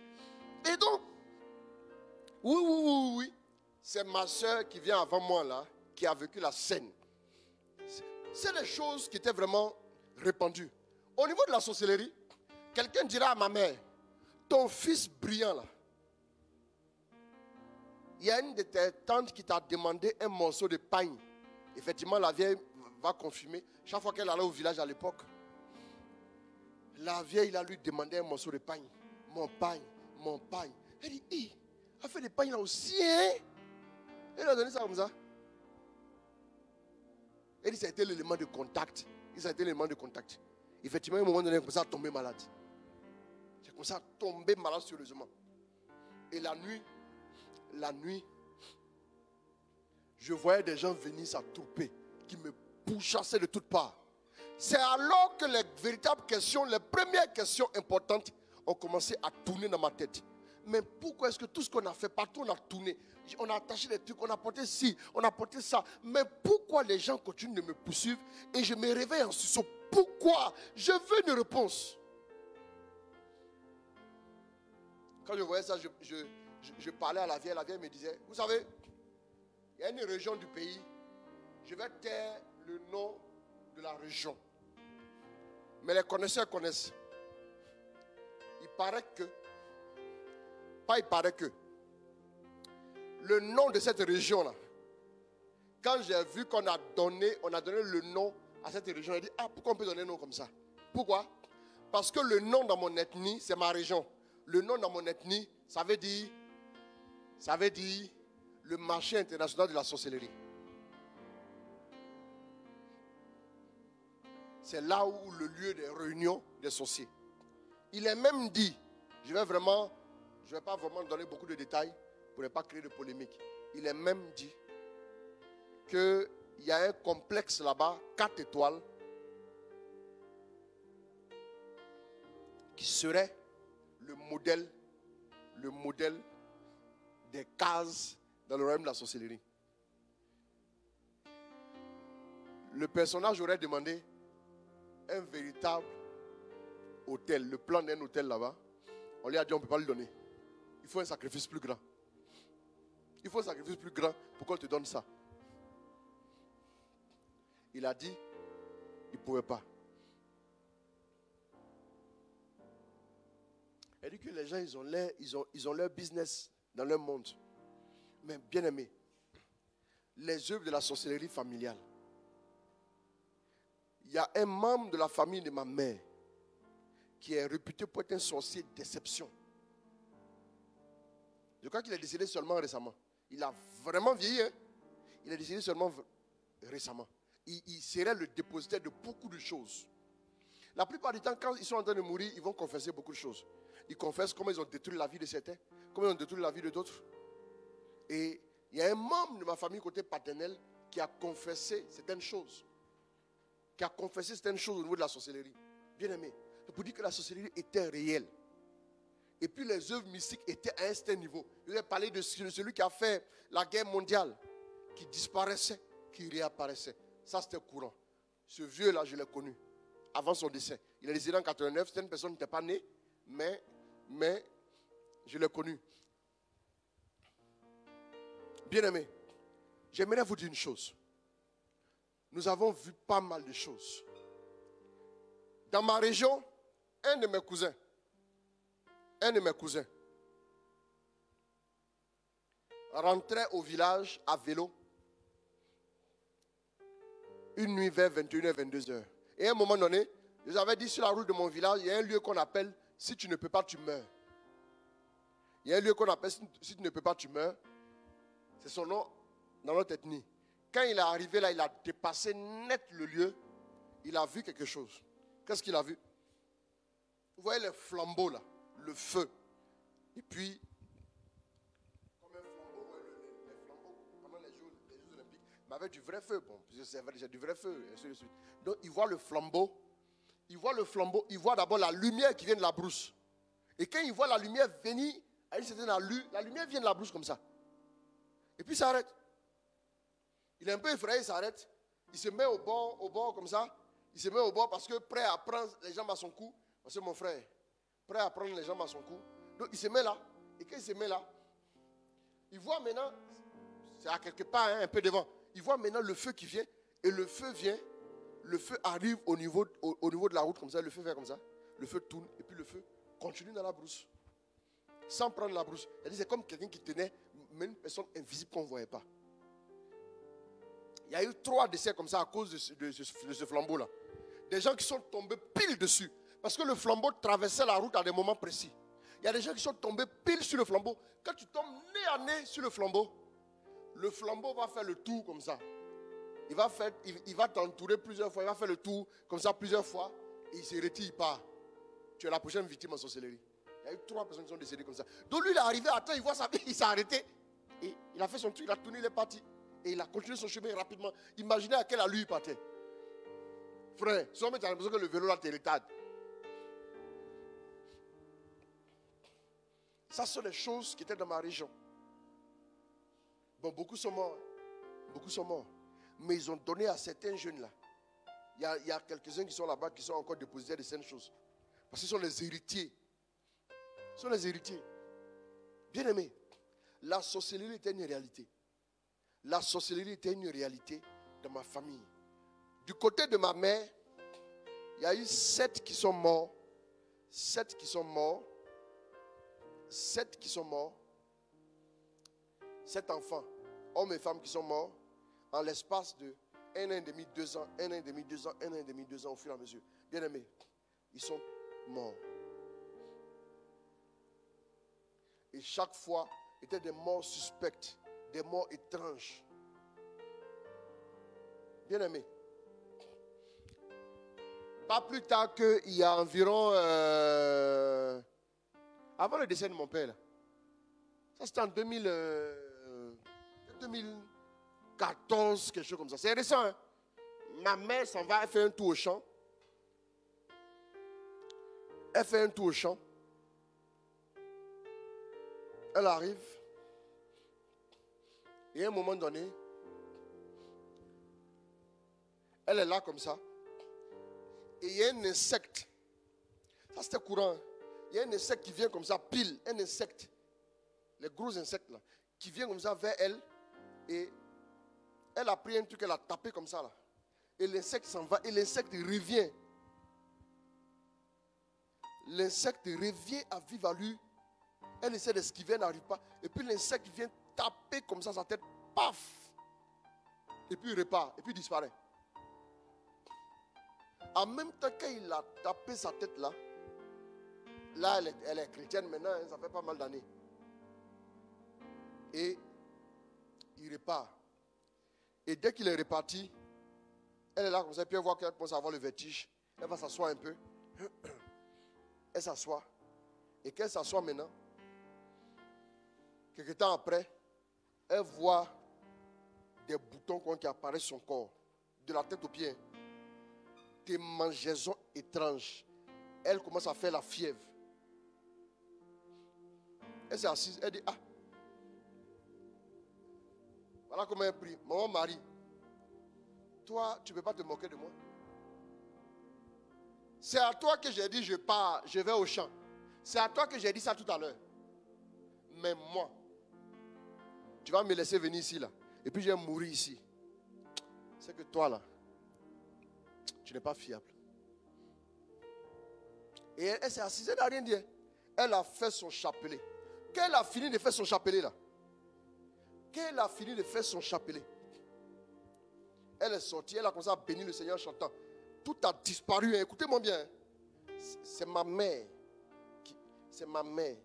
Speaker 2: Et donc, oui. C'est ma soeur qui vient avant moi là, qui a vécu la scène. C'est des choses qui étaient vraiment répandues. Au niveau de la sorcellerie, quelqu'un dira à ma mère, ton fils brillant là, il y a une de tes tantes qui t'a demandé un morceau de pain. Effectivement, la vieille va confirmer. Chaque fois qu'elle allait au village à l'époque, la vieille, il a lui demandé un morceau de pain. Mon pain. Elle dit, elle fait des pains là aussi, hein? Elle a donné ça comme ça. Elle dit, ça a été l'élément de contact. Effectivement, à un moment donné, elle commence à tomber malade. J'ai commencé à tomber malade sérieusement. Et la nuit, je voyais des gens venir s'attrouper, qui me pourchassaient de toutes parts. C'est alors que les véritables questions, les premières questions importantes ont commencé à tourner dans ma tête. Mais pourquoi est-ce que tout ce qu'on a fait, partout on a tourné, on a attaché des trucs, on a porté ci, on a porté ça. Mais pourquoi les gens continuent de me poursuivre et je me réveille en sursaut? Pourquoi? Je veux une réponse. Quand je voyais ça, je parlais à la vieille me disait, vous savez, il y a une région du pays, je vais taire le nom de la région. Mais les connaisseurs connaissent. Il paraît que, le nom de cette région-là, quand j'ai vu qu'on a donné le nom à cette région, j'ai dit, pourquoi on peut donner un nom comme ça? Pourquoi? Parce que le nom dans mon ethnie, c'est ma région. Le nom dans mon ethnie, ça veut dire le marché international de la sorcellerie. C'est là où le lieu des réunions des sorciers. Il est même dit, je vais pas vraiment donner beaucoup de détails pour ne pas créer de polémique. Il est même dit qu'il y a un complexe là-bas, 4 étoiles, qui serait le modèle des cases dans le royaume de la sorcellerie. Le personnage aurait demandé un véritable hôtel, le plan d'un hôtel là-bas. On lui a dit, on ne peut pas lui donner. Il faut un sacrifice plus grand. Pour qu'on te donne ça. Il a dit, il ne pouvait pas. Elle dit que les gens, ils ont leur business dans leur monde. Mais bien aimé, les œuvres de la sorcellerie familiale. Il y a un membre de la famille de ma mère qui est réputé pour être un sorcier d'exception. Je crois qu'il est décédé seulement récemment. Il a vraiment vieilli. Hein? Il est décédé seulement récemment. Il serait le dépositaire de beaucoup de choses. La plupart du temps, quand ils sont en train de mourir, ils vont confesser beaucoup de choses. Ils confessent comment ils ont détruit la vie de certains, comment ils ont détruit la vie de d'autres. Et il y a un membre de ma famille côté paternel qui a confessé certaines choses. Au niveau de la sorcellerie. Bien aimé, c'est pour dire que la sorcellerie était réelle. Et puis les œuvres mystiques étaient à un certain niveau. Je vais parler de celui qui a fait la guerre mondiale, qui disparaissait, qui réapparaissait. Ça, c'était courant. Ce vieux-là, je l'ai connu avant son décès. Il est décédé en 89. C'était une personne qui n'était pas née, mais je l'ai connu. Bien aimé, j'aimerais vous dire une chose. Nous avons vu pas mal de choses. Dans ma région, un de mes cousins rentrait au village à vélo une nuit vers 21h, 22h. Et à un moment donné, je vous avais dit sur la route de mon village, il y a un lieu qu'on appelle « Si tu ne peux pas, tu meurs ». Il y a un lieu qu'on appelle « Si tu ne peux pas, tu meurs ». C'est son nom dans notre ethnie. Quand il est arrivé là, il a dépassé net le lieu. Il a vu quelque chose. Qu'est-ce qu'il a vu? Vous voyez les flambeaux là, le feu. Et puis, comme un flambeau, les flambeaux pendant les Jeux olympiques, mais avec du vrai feu. Bon, c'est du vrai feu, et ainsi de suite. Donc, il voit le flambeau. Il voit d'abord la lumière qui vient de la brousse. Et quand il voit la lumière venir, à une certaine allure, la lumière vient de la brousse comme ça. Et puis, il s'arrête. Il est un peu effrayé, il s'arrête. Il se met au bord comme ça. Il se met au bord parce que prêt à prendre les jambes à son cou. Parce que mon frère, prêt à prendre les jambes à son cou. Donc il se met là. Et quand il se met là, il voit maintenant, c'est à quelque part, hein, un peu devant. Il voit maintenant le feu qui vient. Et le feu vient. Le feu arrive au niveau de la route comme ça. Le feu fait comme ça. Le feu tourne. Et puis le feu continue dans la brousse. Sans prendre la brousse. C'est comme quelqu'un qui tenait même une personne invisible qu'on ne voyait pas. Il y a eu 3 décès comme ça à cause de ce flambeau-là. Des gens qui sont tombés pile dessus. Parce que le flambeau traversait la route à des moments précis. Il y a des gens qui sont tombés pile sur le flambeau. Quand tu tombes nez à nez sur le flambeau va faire le tour comme ça. Il va t'entourer plusieurs fois. Il va faire le tour comme ça plusieurs fois. Et il se retire, il part. Tu es la prochaine victime en sorcellerie. Il y a eu 3 personnes qui sont décédées comme ça. Donc lui, il est arrivé, attends, il voit ça, il s'est arrêté. Et il a fait son truc, il a tourné, il est parti. Et il a continué son chemin rapidement. Imaginez à quelle allure il partait. Frère, seulement tu as l'impression que le vélo là te retarde. Ça sont les choses qui étaient dans ma région. Bon, beaucoup sont morts. Beaucoup sont morts. Mais ils ont donné à certains jeunes là. Il y a quelques-uns qui sont là-bas qui sont encore dépositaires de certaines choses. Parce qu'ils sont les héritiers. Ils sont les héritiers. Bien aimés, la sorcellerie était une réalité. La sorcellerie était une réalité dans ma famille. Du côté de ma mère, il y a eu 7 qui sont morts. 7 qui sont morts. 7 qui sont morts. 7 enfants, hommes et femmes qui sont morts en l'espace de 1 an et demi, 2 ans, 1 an et demi, 2 ans, 1 an et demi, 2 ans au fur et à mesure. Bien aimés, ils sont morts. Et chaque fois, étaient des morts suspectes, des morts étranges. Bien aimés. Pas plus tard qu'il y a environ... avant le décès de mon père, là. Ça c'était en 2014, quelque chose comme ça. C'est récent, hein? Ma mère s'en va, elle fait un tour au champ. Elle fait un tour au champ. Elle arrive. Et à un moment donné, elle est là comme ça. Et il y a un insecte. Ça c'était courant. Hein? Il y a un insecte qui vient comme ça, pile. Un insecte. Les gros insectes là. Qui vient comme ça vers elle. Et elle a pris un truc, elle a tapé comme ça là. Et l'insecte s'en va. Et l'insecte revient. L'insecte revient à vive allure. Elle essaie d'esquiver, elle n'arrive pas. Et puis l'insecte vient taper comme ça sa tête. Paf! Et puis il repart. Et puis il disparaît. En même temps qu'il a tapé sa tête là. Là, elle est chrétienne maintenant. Hein, ça fait pas mal d'années. Et il repart. Et dès qu'il est reparti, elle est là comme ça. Puis elle voit qu'elle commence à avoir le vertige. Elle va s'asseoir un peu. Elle s'assoit. Et quand elle s'assoit maintenant, quelques temps après, elle voit des boutons qui apparaissent sur son corps, de la tête aux pieds. Des mangeaisons étranges. Elle commence à faire la fièvre. Elle s'est assise, elle dit, ah, voilà comment elle prie. Maman Marie, toi, tu ne peux pas te moquer de moi. C'est à toi que j'ai dit, je pars, je vais au champ. C'est à toi que j'ai dit ça tout à l'heure. Mais moi, tu vas me laisser venir ici, là. Et puis je vais mourir ici. C'est que toi, là, tu n'es pas fiable. Et elle s'est assise, elle n'a rien dit. Elle a fait son chapelet. Quand elle a fini de faire son chapelet, là. Quand elle a fini de faire son chapelet, elle est sortie, elle a commencé à bénir le Seigneur en chantant. Tout a disparu, hein. Écoutez-moi bien. Hein. C'est ma mère. C'est ma mère.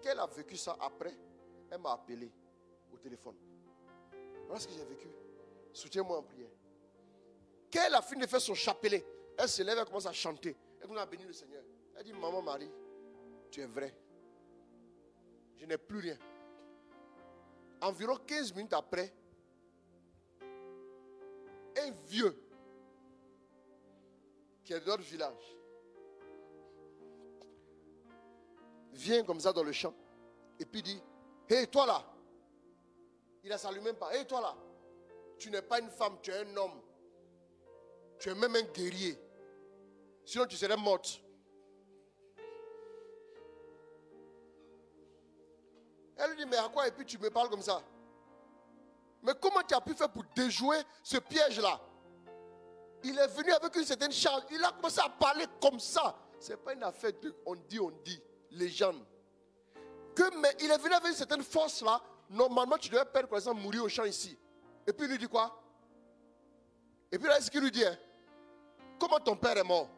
Speaker 2: Quand elle a vécu ça après, elle m'a appelé au téléphone. Voilà ce que j'ai vécu. Soutiens-moi en prière. Quand elle a fini de faire son chapelet, elle se lève, elle commence à chanter. Elle commence à bénir le Seigneur. Elle dit, maman Marie, tu es vrai. Je n'ai plus rien. Environ 15 minutes après, un vieux qui est de notre village vient comme ça dans le champ et puis dit, hé, toi là. Il ne salue même pas. Hé, toi là. Tu n'es pas une femme, tu es un homme. Tu es même un guerrier. Sinon tu serais morte. Elle lui dit, mais à quoi? Et puis tu me parles comme ça. Mais comment tu as pu faire pour déjouer ce piège-là? Il est venu avec une certaine charge. Il a commencé à parler comme ça. Ce n'est pas une affaire de on dit, légende. Mais il est venu avec une certaine force-là. Normalement, tu devais perdre connaissance, mourir au champ ici. Et puis il lui dit quoi? Et puis là, ce qu'il lui dit, hein? Comment ton père est mort?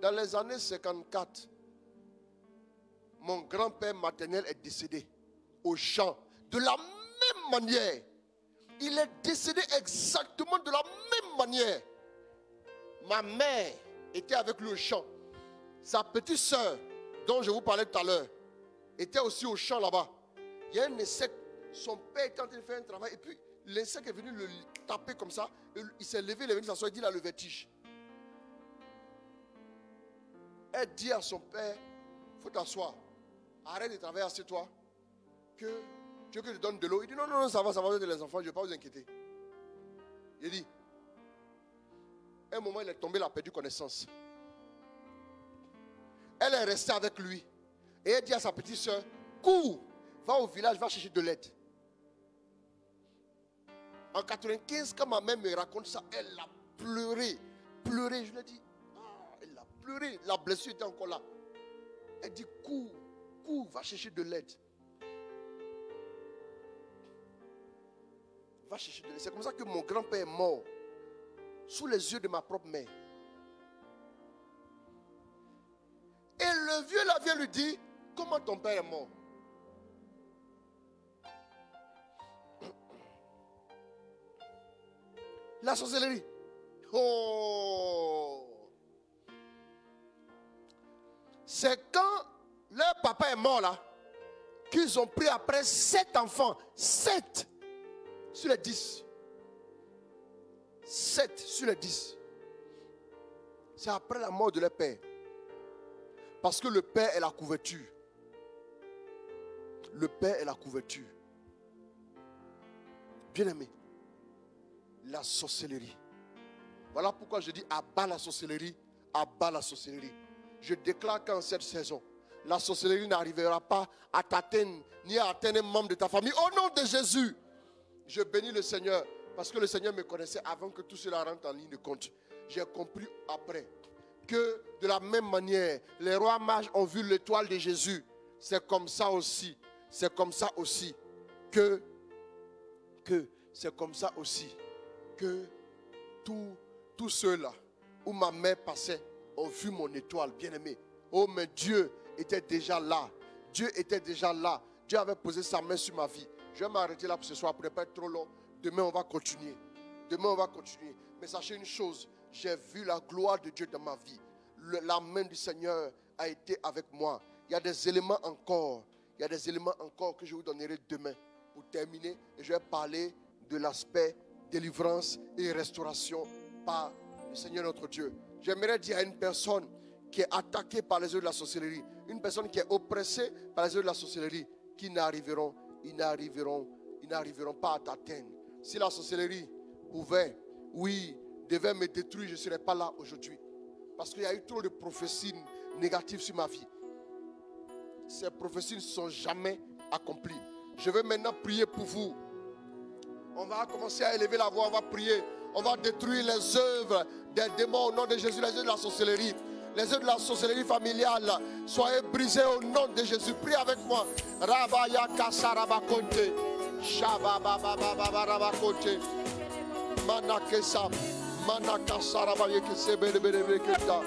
Speaker 2: Dans les années 54, mon grand-père maternel est décédé au champ. De la même manière. Il est décédé exactement de la même manière. Ma mère était avec lui au champ. Sa petite soeur, dont je vous parlais tout à l'heure, était aussi au champ là-bas. Il y a un insecte. Son père était en train de faire un travail. Et puis, l'insecte est venu le taper comme ça. Il s'est levé, il est venu s'asseoir. Il dit, il a le vertige. Elle dit à son père, il faut t'asseoir. Arrête de travailler, assieds-toi. Tu veux que je te donne de l'eau? Il dit, non, ça va, les enfants, je ne vais pas vous inquiéter. Il dit, à un moment, il est tombé, il a perdu connaissance. Elle est restée avec lui. Et elle dit à sa petite soeur, cours, va au village, va chercher de l'aide. En 95, quand ma mère me raconte ça, elle a pleuré. Je lui ai dit, elle a pleuré. La blessure était encore là. Elle dit, cours, va chercher de l'aide. Va chercher de l'aide. C'est comme ça que mon grand-père est mort. Sous les yeux de ma propre mère. Et le vieux là vient lui dire, comment ton père est mort? La sorcellerie. Oh! C'est quand leur papa est mort là, qu'ils ont pris après 7 enfants. 7 sur les 10. 7 sur les 10. C'est après la mort de leur père. Parce que le père est la couverture. Le père est la couverture. Bien-aimé, la sorcellerie. Voilà pourquoi je dis abat la sorcellerie, abat la sorcellerie. Je déclare qu'en cette saison, la sorcellerie n'arrivera pas à t'atteindre, ni à atteindre un membre de ta famille. Au nom de Jésus, je bénis le Seigneur, parce que le Seigneur me connaissait avant que tout cela rentre en ligne de compte. J'ai compris après que de la même manière, les rois mages ont vu l'étoile de Jésus. C'est comme ça aussi. C'est comme ça aussi que tous ceux-là où ma mère passait ont vu mon étoile, bien-aimé. Oh, mais Dieu était déjà là. Dieu était déjà là. Dieu avait posé sa main sur ma vie. Je vais m'arrêter là pour ce soir, pour ne pas être trop long. Demain, on va continuer. Mais sachez une chose, j'ai vu la gloire de Dieu dans ma vie. La main du Seigneur a été avec moi. Il y a des éléments encore. Que je vous donnerai demain pour terminer. Et je vais parler de l'aspect délivrance et restauration par le Seigneur notre Dieu. J'aimerais dire à une personne qui est attaquée par les œuvres de la sorcellerie, une personne qui est oppressée par les œuvres de la sorcellerie, ils n'arriveront pas à t'atteindre. Si la sorcellerie devait me détruire, je ne serais pas là aujourd'hui. Parce qu'il y a eu trop de prophéties négatives sur ma vie. Ces prophéties ne sont jamais accomplies. Je vais maintenant prier pour vous. On va commencer à élever la voix, on va prier. On va détruire les œuvres des démons au nom de Jésus, les œuvres de la sorcellerie. Les œuvres de la sorcellerie familiale, soyez brisées au nom de Jésus. Priez avec moi. Rabaya kasarabakonte. Shabababababarabakonte. Manakesa. Manakasarabayekesebelebelebeketa.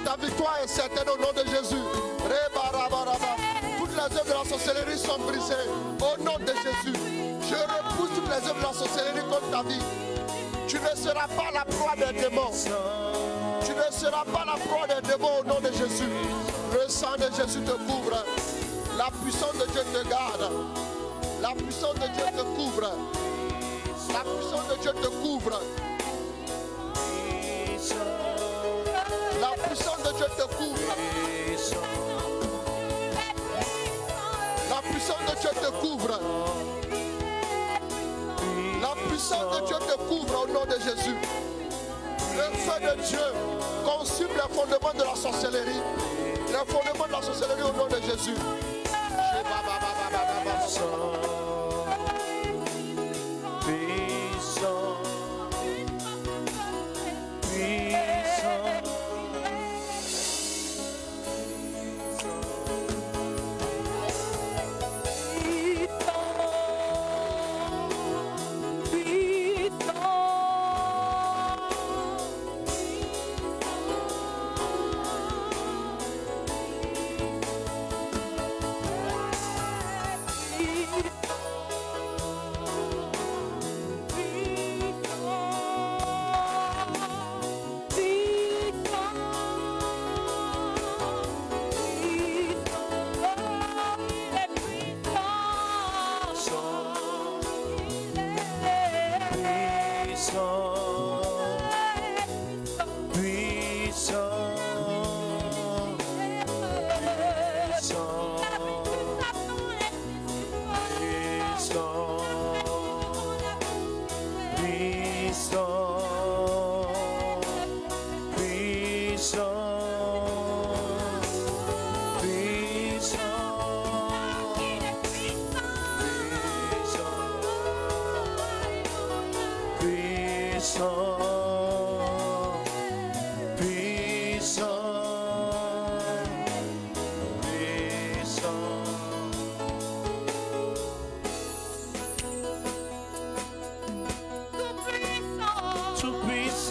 Speaker 2: ta victoire est certaine au nom de Jésus. Toutes les œuvres de la sorcellerie sont brisées au nom de Jésus. Je repousse toutes les œuvres de la sorcellerie contre ta vie. Tu ne seras pas la proie des démons. Tu ne seras pas la proie des démons au nom de Jésus. Le sang de Jésus te couvre. La puissance de Dieu te garde. La puissance de Dieu te couvre. La puissance de Dieu te couvre. La puissance de Dieu te couvre. La puissance de Dieu te couvre. La puissance de Dieu te couvre au nom de Jésus. Le feu de Dieu consume les fondements de la sorcellerie. Les fondements de la sorcellerie au nom de Jésus.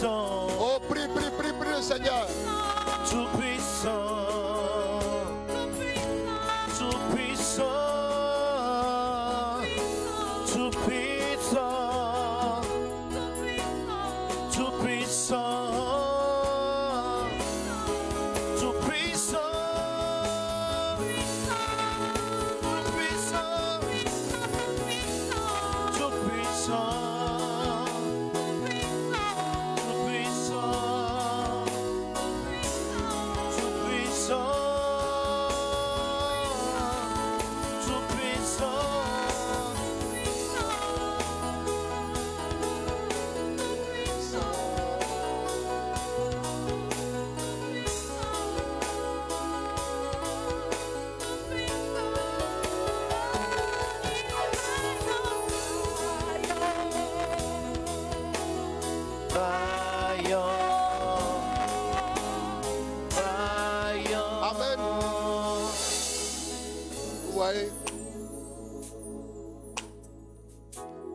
Speaker 2: Oh, prie le Seigneur.
Speaker 1: Tout puissant, tout puissant, tout puissant, tout puissant, tout puissant, tout puissant, tout puissant.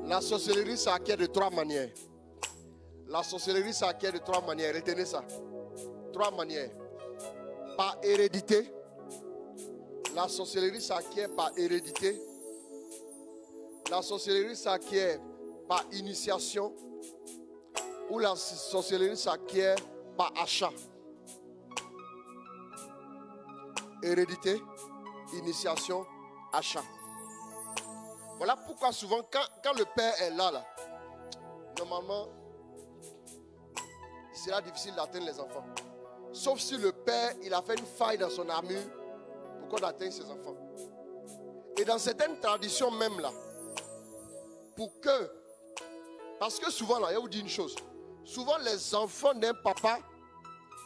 Speaker 2: La sorcellerie s'acquiert de trois manières. La sorcellerie s'acquiert de trois manières. Retenez ça. Trois manières. Par hérédité. La sorcellerie s'acquiert par hérédité. La sorcellerie s'acquiert par initiation. Ou la sorcellerie s'acquiert par achat. Hérédité, initiation, achat. Voilà pourquoi souvent quand le père est là, normalement, il sera difficile d'atteindre les enfants. Sauf si le père, il a fait une faille dans son armure pour qu'on atteigne ses enfants. Et dans certaines traditions même là, parce que souvent là, je vais vous dire une chose. Souvent les enfants d'un papa,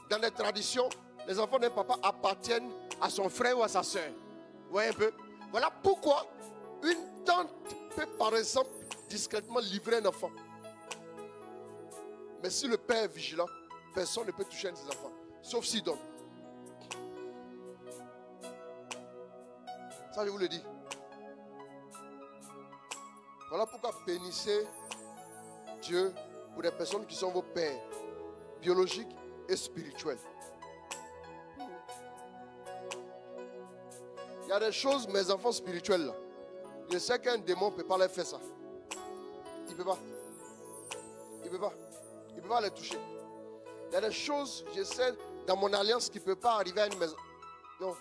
Speaker 2: dans les traditions, les enfants d'un papa appartiennent à son frère ou à sa soeur. Vous voyez un peu? Voilà pourquoi une tante peut par exemple discrètement livrer un enfant. Mais si le père est vigilant, personne ne peut toucher un de ses enfants. Sauf s'il donne. Ça je vous le dis. Voilà pourquoi bénissez Dieu pour des personnes qui sont vos pères, biologiques et spirituels. Il y a des choses, mes enfants spirituels là. Je sais qu'un démon ne peut pas leur faire ça. Il ne peut pas. Il ne peut pas. Il ne peut pas les toucher. Il y a des choses, je sais, dans mon alliance qui ne peut pas arriver à une maison. Non.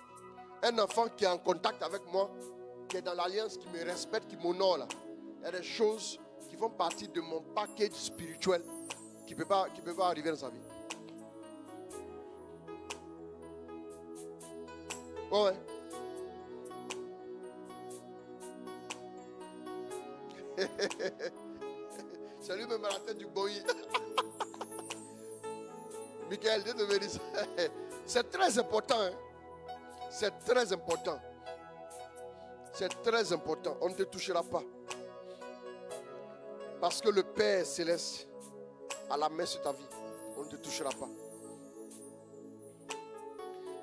Speaker 2: Un enfant qui est en contact avec moi, qui est dans l'alliance, qui me respecte, qui m'honore là. Il y a des choses qui font partie de mon package spirituel qui ne peut pas arriver dans sa vie. Oh ouais. C'est lui-même à la tête du boy. Michael, Dieu te bénisse. C'est très important. Hein? C'est très important. C'est très important. On ne te touchera pas. Parce que le Père Céleste a la main sur ta vie. On ne te touchera pas.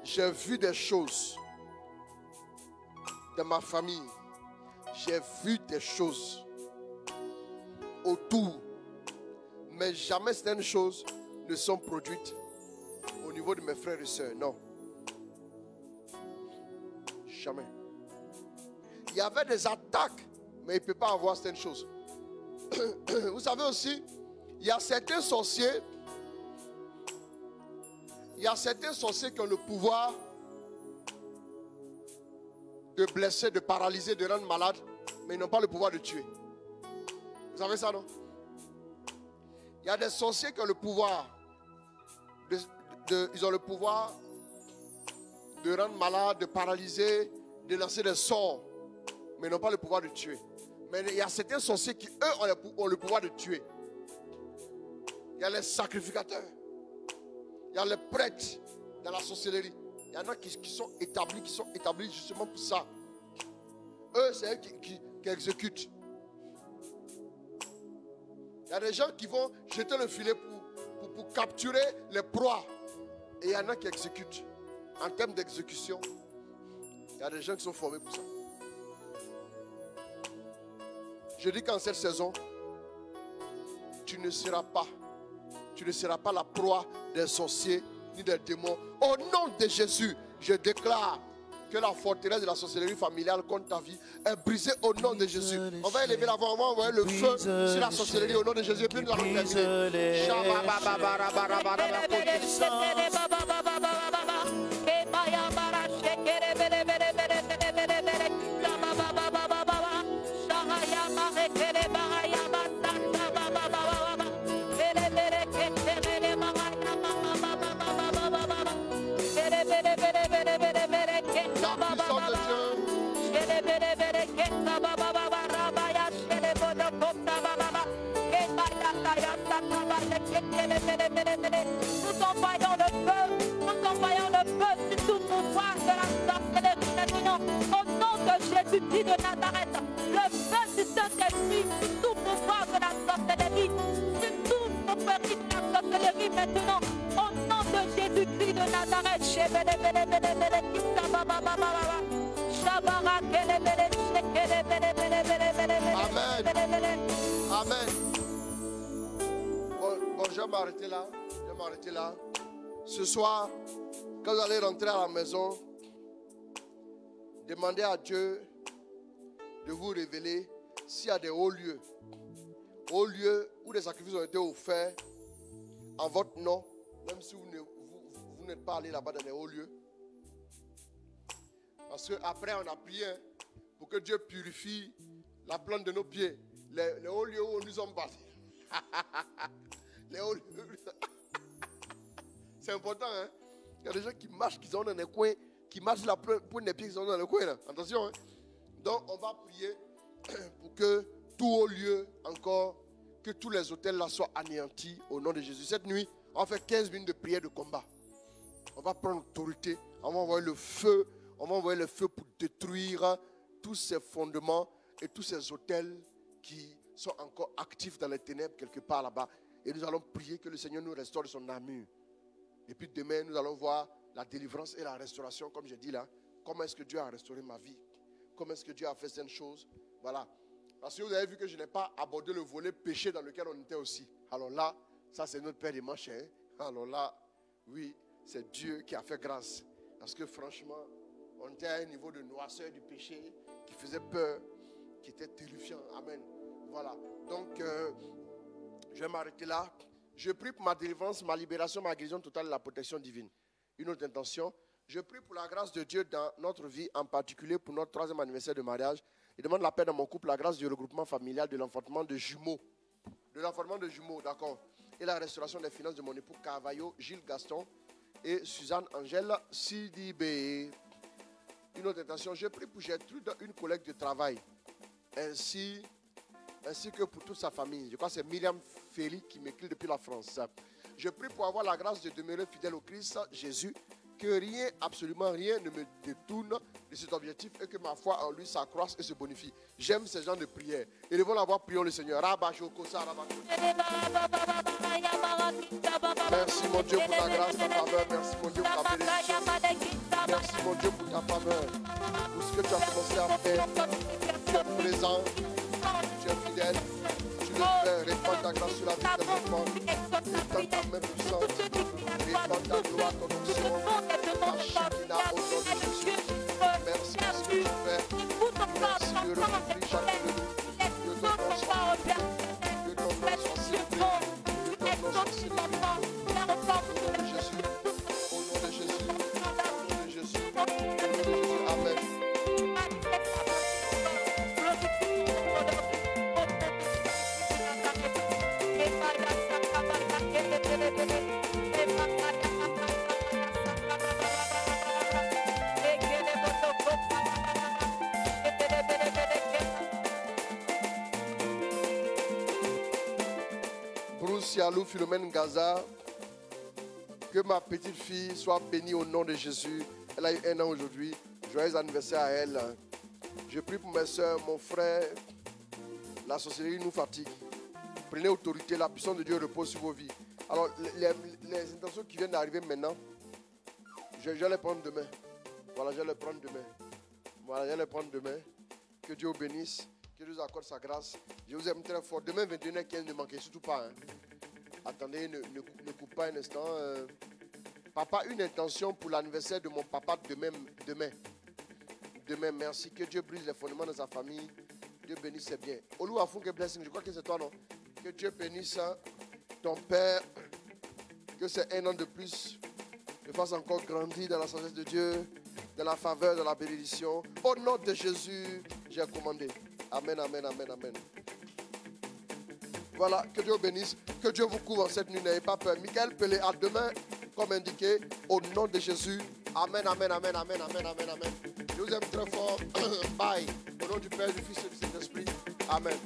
Speaker 2: J'ai vu des choses dans ma famille. J'ai vu des choses autour. Mais jamais certaines choses ne sont produites au niveau de mes frères et sœurs. Non. Jamais. Il y avait des attaques, mais il ne peut pas avoir certaines choses. Vous savez aussi, il y a certains sorciers. Il y a certains sorciers qui ont le pouvoir de blesser, de paralyser, de rendre malade, mais ils n'ont pas le pouvoir de tuer. Vous savez ça, non? Il y a des sorciers qui ont le pouvoir ils ont le pouvoir de rendre malade, de paralyser, de lancer des sorts, mais ils n'ont pas le pouvoir de tuer. Mais il y a certains sorciers qui, eux, ont le pouvoir de tuer. Il y a les sacrificateurs. Il y a les prêtres dans la sorcellerie. Il y en a qui sont établis justement pour ça. Eux, c'est eux qui exécutent. Il y a des gens qui vont jeter le filet pour capturer les proies. Et il y en a qui exécutent. En termes d'exécution, il y a des gens qui sont formés pour ça. Je dis qu'en cette saison, tu ne seras pas la proie des sorciers ni des démons. Au nom de Jésus, je déclare que la forteresse de la sorcellerie familiale contre ta vie est brisée au nom de Jésus. On va élever la voix, on va envoyer le feu sur la sorcellerie au nom de Jésus. Et puis nous allons terminer.
Speaker 3: Nous envoyons le feu sur tout pouvoir de la sorcellerie maintenant. Au nom de Jésus-Christ de Nazareth, le feu du Saint-Esprit sur tout pouvoir de la sorcellerie, sur tout pouvoir de la sorcellerie maintenant. Au nom de Jésus-Christ de Nazareth,
Speaker 2: Amen. Amen. Bon, je vais m'arrêter là. Ce soir, quand vous allez rentrer à la maison, demandez à Dieu de vous révéler s'il y a des hauts lieux où des sacrifices ont été offerts en votre nom, même si vous n'êtes pas allé là-bas dans les hauts lieux. Parce qu'après, on a prié pour que Dieu purifie la plante de nos pieds. Les hauts lieux où nous sommes battus. Les hauts lieux. C'est important, hein? Il y a des gens qui marchent, qui sont dans les coins, qui marchent la pointe des pieds, qui sont dans les coins, là. Attention, hein? Donc, on va prier pour que tout haut lieu, encore, que tous les hôtels là soient anéantis au nom de Jésus. Cette nuit, on va faire 15 minutes de prière de combat. On va prendre l'autorité, on va envoyer le feu. On va envoyer le feu pour détruire tous ces fondements et tous ces hôtels qui sont encore actifs dans les ténèbres quelque part là-bas. Et nous allons prier que le Seigneur nous restaure son armure. Et puis demain, nous allons voir la délivrance et la restauration, comme j'ai dit là. Comment est-ce que Dieu a restauré ma vie? Comment est-ce que Dieu a fait certaines choses? Voilà. Parce que vous avez vu que je n'ai pas abordé le volet péché dans lequel on était aussi. Alors là, ça c'est notre Père des manches. Hein? Alors là, oui, c'est Dieu qui a fait grâce. Parce que franchement, On était à un niveau de noirceur du péché qui faisait peur, qui était terrifiant. Amen. Voilà. Donc, je vais m'arrêter là. Je prie pour ma délivrance, ma libération, ma guérison totale et la protection divine. Une autre intention. Je prie pour la grâce de Dieu dans notre vie, en particulier pour notre 3e anniversaire de mariage. Je demande la paix dans mon couple, la grâce du regroupement familial, de l'enfantement de jumeaux. De l'enfantement de jumeaux, d'accord. Et la restauration des finances de mon époux Carvalho, Gilles Gaston et Suzanne Angèle Sidibé. Une autre intention. Je prie pour Gertrude, une collègue de travail, ainsi que pour toute sa famille. Je crois que c'est Myriam Ferry qui m'écrit depuis la France. Je prie pour avoir la grâce de demeurer fidèle au Christ Jésus, que rien, absolument rien ne me détourne de cet objectif et que ma foi en lui s'accroisse et se bonifie. J'aime ces gens de prière. Élevons la voix, prions le Seigneur. Merci mon Dieu pour ta grâce, ta faveur. Merci mon Dieu pour ta bénédiction. Merci mon Dieu pour ta faveur. Pour ce que tu as commencé à faire. Tu es présent. Tu es fidèle. Tu le fais. Répands ta grâce sur la vie de tes enfants. Étends ta main puissante. Répands ta gloire, ton onction. Ta chakina au nom de Jésus. Merci pour ce que tu fais. Merci de renouveler chacun de nous. Que ton nom soit béni. Que ton nom soit célébré. Que ton nom soit célébré. Au nom de Jésus. Au nom de Jésus. Au nom de Jésus. Au nom de Jésus. Amen. Bruce Yalou Philomène Gaza, que ma petite fille soit bénie au nom de Jésus. Elle a eu 1 an aujourd'hui. Joyeux anniversaire à elle. Je prie pour mes soeurs, mon frère. La sorcellerie nous fatigue. Prenez autorité, la puissance de Dieu repose sur vos vies. Alors, les intentions qui viennent d'arriver maintenant, je vais les prendre demain. Voilà, je vais les prendre demain. Voilà, je vais les prendre demain. Que Dieu vous bénisse. Que Dieu vous accorde sa grâce. Je vous aime très fort. Demain, 21h15, ne manquez surtout pas. Hein. Attendez, ne coupe pas un instant. Papa, une intention pour l'anniversaire de mon papa demain. Demain, merci. Que Dieu brise les fondements de sa famille. Dieu bénisse ses biens. Olu Afunke blessing, je crois que c'est toi, non? Que Dieu bénisse ton père. Que c'est 1 an de plus. te fasse encore grandir dans la sagesse de Dieu, dans la faveur, dans la bénédiction. Au nom de Jésus, j'ai commandé. Amen, amen, amen, amen. Voilà, que Dieu bénisse, que Dieu vous couvre en cette nuit, n'ayez pas peur. Michael Pelé, à demain, comme indiqué, au nom de Jésus. Amen, amen, amen, amen, amen, amen, amen. Je vous aime très fort. Bye. Au nom du Père, du Fils et du Saint-Esprit. Amen.